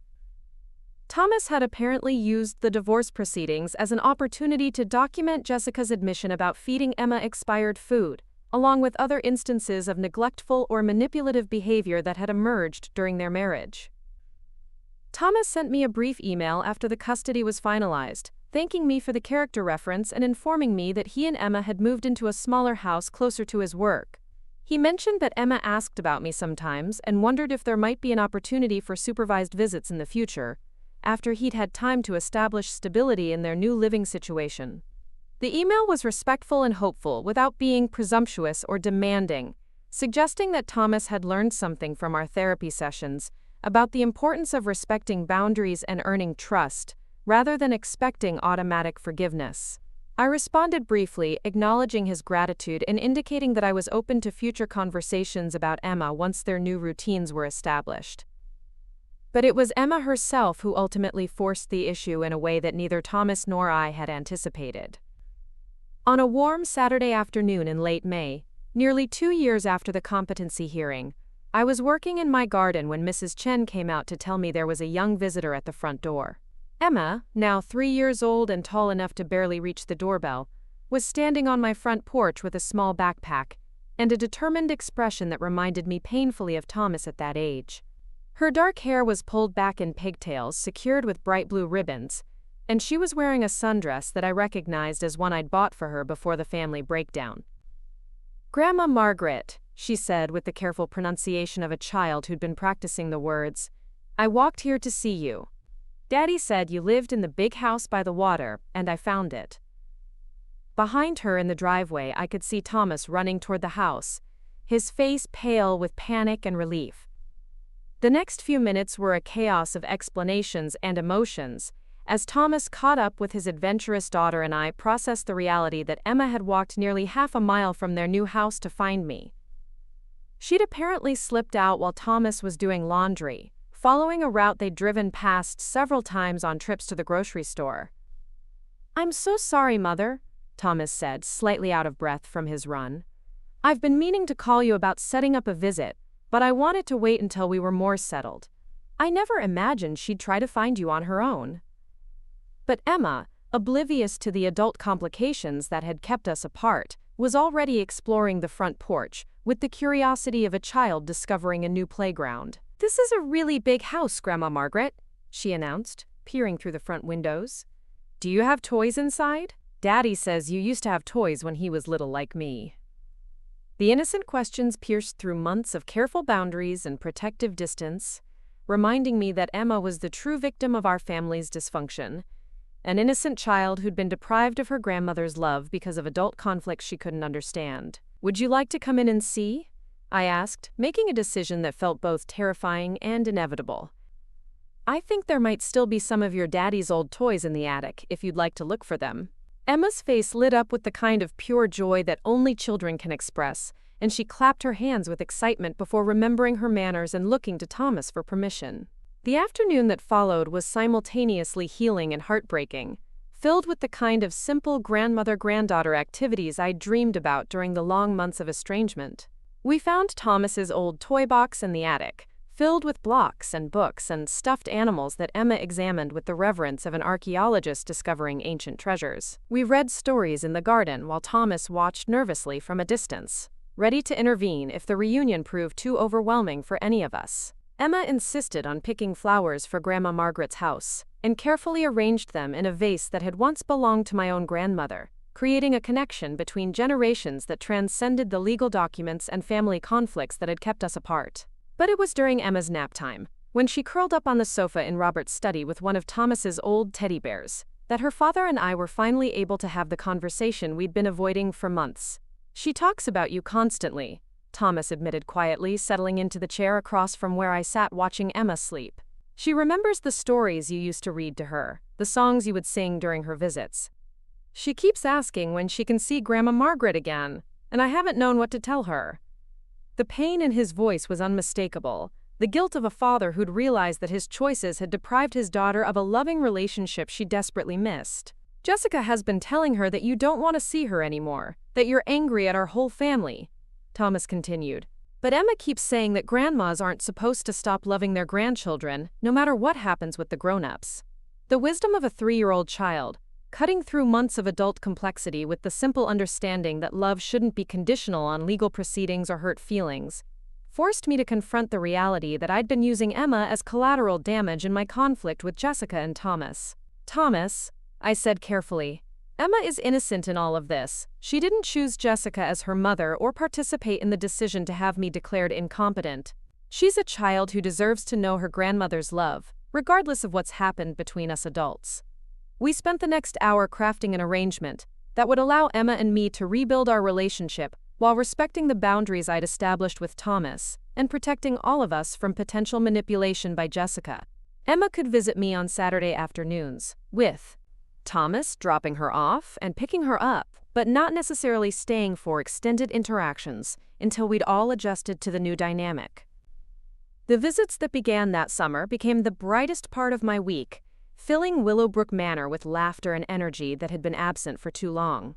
Thomas had apparently used the divorce proceedings as an opportunity to document Jessica's admission about feeding Emma expired food, along with other instances of neglectful or manipulative behavior that had emerged during their marriage. Thomas sent me a brief email after the custody was finalized, thanking me for the character reference and informing me that he and Emma had moved into a smaller house closer to his work. He mentioned that Emma asked about me sometimes and wondered if there might be an opportunity for supervised visits in the future, after he'd had time to establish stability in their new living situation. The email was respectful and hopeful without being presumptuous or demanding, suggesting that Thomas had learned something from our therapy sessions about the importance of respecting boundaries and earning trust, rather than expecting automatic forgiveness. I responded briefly, acknowledging his gratitude and indicating that I was open to future conversations about Emma once their new routines were established. But it was Emma herself who ultimately forced the issue in a way that neither Thomas nor I had anticipated. On a warm Saturday afternoon in late May, nearly 2 years after the competency hearing, I was working in my garden when Mrs. Chen came out to tell me there was a young visitor at the front door. Emma, now 3 years old and tall enough to barely reach the doorbell, was standing on my front porch with a small backpack and a determined expression that reminded me painfully of Thomas at that age. Her dark hair was pulled back in pigtails secured with bright blue ribbons, and she was wearing a sundress that I recognized as one I'd bought for her before the family breakdown. "Grandma Margaret," she said with the careful pronunciation of a child who'd been practicing the words, "I walked here to see you. Daddy said you lived in the big house by the water, and I found it." Behind her in the driveway, I could see Thomas running toward the house, his face pale with panic and relief. The next few minutes were a chaos of explanations and emotions, as Thomas caught up with his adventurous daughter and I processed the reality that Emma had walked nearly half a mile from their new house to find me. She'd apparently slipped out while Thomas was doing laundry, following a route they'd driven past several times on trips to the grocery store. "I'm so sorry, Mother," Thomas said, slightly out of breath from his run. "I've been meaning to call you about setting up a visit, but I wanted to wait until we were more settled. I never imagined she'd try to find you on her own." But Emma, oblivious to the adult complications that had kept us apart, was already exploring the front porch, with the curiosity of a child discovering a new playground. "This is a really big house, Grandma Margaret," she announced, peering through the front windows. "Do you have toys inside? Daddy says you used to have toys when he was little like me." The innocent questions pierced through months of careful boundaries and protective distance, reminding me that Emma was the true victim of our family's dysfunction, an innocent child who'd been deprived of her grandmother's love because of adult conflicts she couldn't understand. "Would you like to come in and see?" I asked, making a decision that felt both terrifying and inevitable. "I think there might still be some of your daddy's old toys in the attic, if you'd like to look for them." Emma's face lit up with the kind of pure joy that only children can express, and she clapped her hands with excitement before remembering her manners and looking to Thomas for permission. The afternoon that followed was simultaneously healing and heartbreaking, filled with the kind of simple grandmother-granddaughter activities I'd dreamed about during the long months of estrangement. We found Thomas's old toy box in the attic, filled with blocks and books and stuffed animals that Emma examined with the reverence of an archaeologist discovering ancient treasures. We read stories in the garden while Thomas watched nervously from a distance, ready to intervene if the reunion proved too overwhelming for any of us. Emma insisted on picking flowers for Grandma Margaret's house, and carefully arranged them in a vase that had once belonged to my own grandmother, creating a connection between generations that transcended the legal documents and family conflicts that had kept us apart. But it was during Emma's nap time, when she curled up on the sofa in Robert's study with one of Thomas's old teddy bears, that her father and I were finally able to have the conversation we'd been avoiding for months. "She talks about you constantly," Thomas admitted quietly, settling into the chair across from where I sat watching Emma sleep. "She remembers the stories you used to read to her, the songs you would sing during her visits. She keeps asking when she can see Grandma Margaret again, and I haven't known what to tell her." The pain in his voice was unmistakable, the guilt of a father who'd realized that his choices had deprived his daughter of a loving relationship she desperately missed. "Jessica has been telling her that you don't want to see her anymore, that you're angry at our whole family," Thomas continued, But Emma keeps saying that grandmas aren't supposed to stop loving their grandchildren, no matter what happens with the grown-ups. The wisdom of a 3-year-old child, cutting through months of adult complexity with the simple understanding that love shouldn't be conditional on legal proceedings or hurt feelings, forced me to confront the reality that I'd been using Emma as collateral damage in my conflict with Jessica and Thomas. Thomas, I said carefully, Emma is innocent in all of this. She didn't choose Jessica as her mother or participate in the decision to have me declared incompetent. She's a child who deserves to know her grandmother's love, regardless of what's happened between us adults. We spent the next hour crafting an arrangement that would allow Emma and me to rebuild our relationship while respecting the boundaries I'd established with Thomas and protecting all of us from potential manipulation by Jessica. Emma could visit me on Saturday afternoons, with Thomas dropping her off and picking her up, but not necessarily staying for extended interactions until we'd all adjusted to the new dynamic. The visits that began that summer became the brightest part of my week, filling Willowbrook Manor with laughter and energy that had been absent for too long.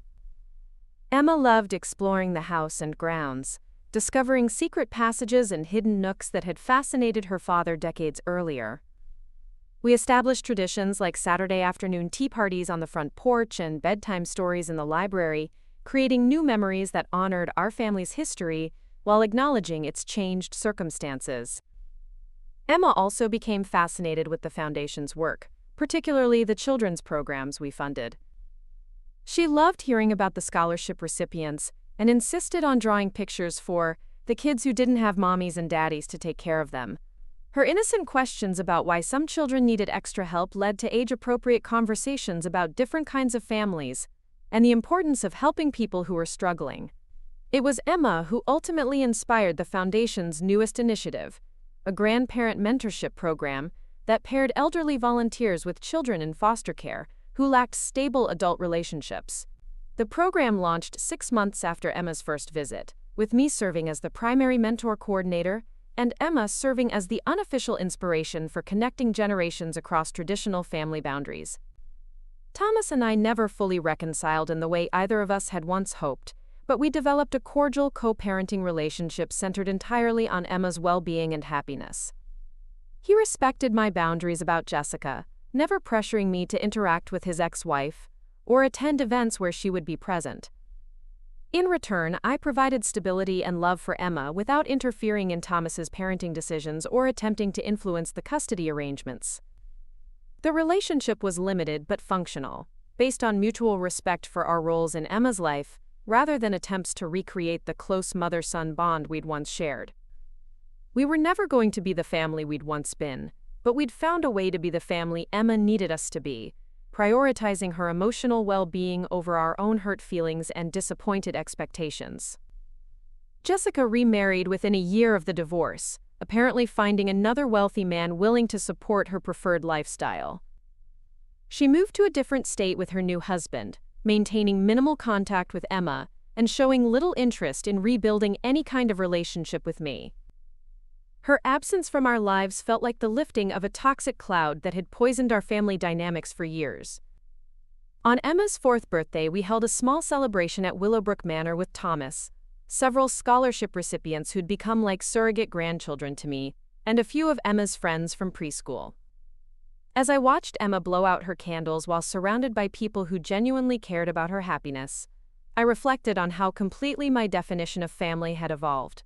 Emma loved exploring the house and grounds, discovering secret passages and hidden nooks that had fascinated her father decades earlier. We established traditions like Saturday afternoon tea parties on the front porch and bedtime stories in the library, creating new memories that honored our family's history while acknowledging its changed circumstances. Emma also became fascinated with the Foundation's work, particularly the children's programs we funded. She loved hearing about the scholarship recipients and insisted on drawing pictures for the kids who didn't have mommies and daddies to take care of them. Her innocent questions about why some children needed extra help led to age-appropriate conversations about different kinds of families and the importance of helping people who were struggling. It was Emma who ultimately inspired the Foundation's newest initiative, a grandparent mentorship program that paired elderly volunteers with children in foster care who lacked stable adult relationships. The program launched 6 months after Emma's first visit, with me serving as the primary mentor coordinator and Emma serving as the unofficial inspiration for connecting generations across traditional family boundaries. Thomas and I never fully reconciled in the way either of us had once hoped, but we developed a cordial co-parenting relationship centered entirely on Emma's well-being and happiness. He respected my boundaries about Jessica, never pressuring me to interact with his ex-wife or attend events where she would be present. In return, I provided stability and love for Emma without interfering in Thomas's parenting decisions or attempting to influence the custody arrangements. The relationship was limited but functional, based on mutual respect for our roles in Emma's life, rather than attempts to recreate the close mother-son bond we'd once shared. We were never going to be the family we'd once been, but we'd found a way to be the family Emma needed us to be, prioritizing her emotional well-being over our own hurt feelings and disappointed expectations. Jessica remarried within a year of the divorce, apparently finding another wealthy man willing to support her preferred lifestyle. She moved to a different state with her new husband, maintaining minimal contact with Emma and showing little interest in rebuilding any kind of relationship with me. Her absence from our lives felt like the lifting of a toxic cloud that had poisoned our family dynamics for years. On Emma's 4th birthday, we held a small celebration at Willowbrook Manor with Thomas, several scholarship recipients who'd become like surrogate grandchildren to me, and a few of Emma's friends from preschool. As I watched Emma blow out her candles while surrounded by people who genuinely cared about her happiness, I reflected on how completely my definition of family had evolved.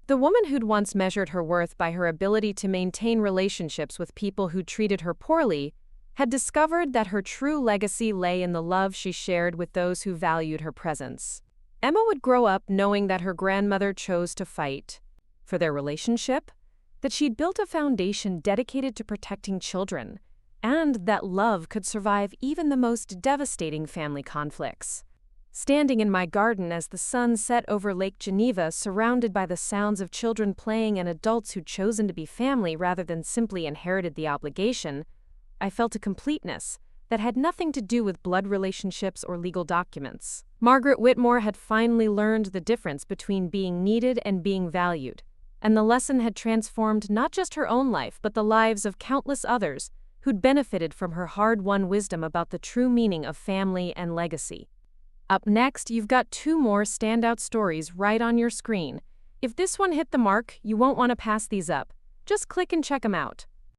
The woman who'd once measured her worth by her ability to maintain relationships with people who treated her poorly had discovered that her true legacy lay in the love she shared with those who valued her presence. Emma would grow up knowing that her grandmother chose to fight for their relationship, that she'd built a foundation dedicated to protecting children, and that love could survive even the most devastating family conflicts. Standing in my garden as the sun set over Lake Geneva, surrounded by the sounds of children playing and adults who'd chosen to be family rather than simply inherited the obligation, I felt a completeness that had nothing to do with blood relationships or legal documents. Margaret Whitmore had finally learned the difference between being needed and being valued, and the lesson had transformed not just her own life but the lives of countless others who'd benefited from her hard-won wisdom about the true meaning of family and legacy. Up next, you've got 2 more standout stories right on your screen. If this one hit the mark, you won't want to pass these up. Just click and check them out.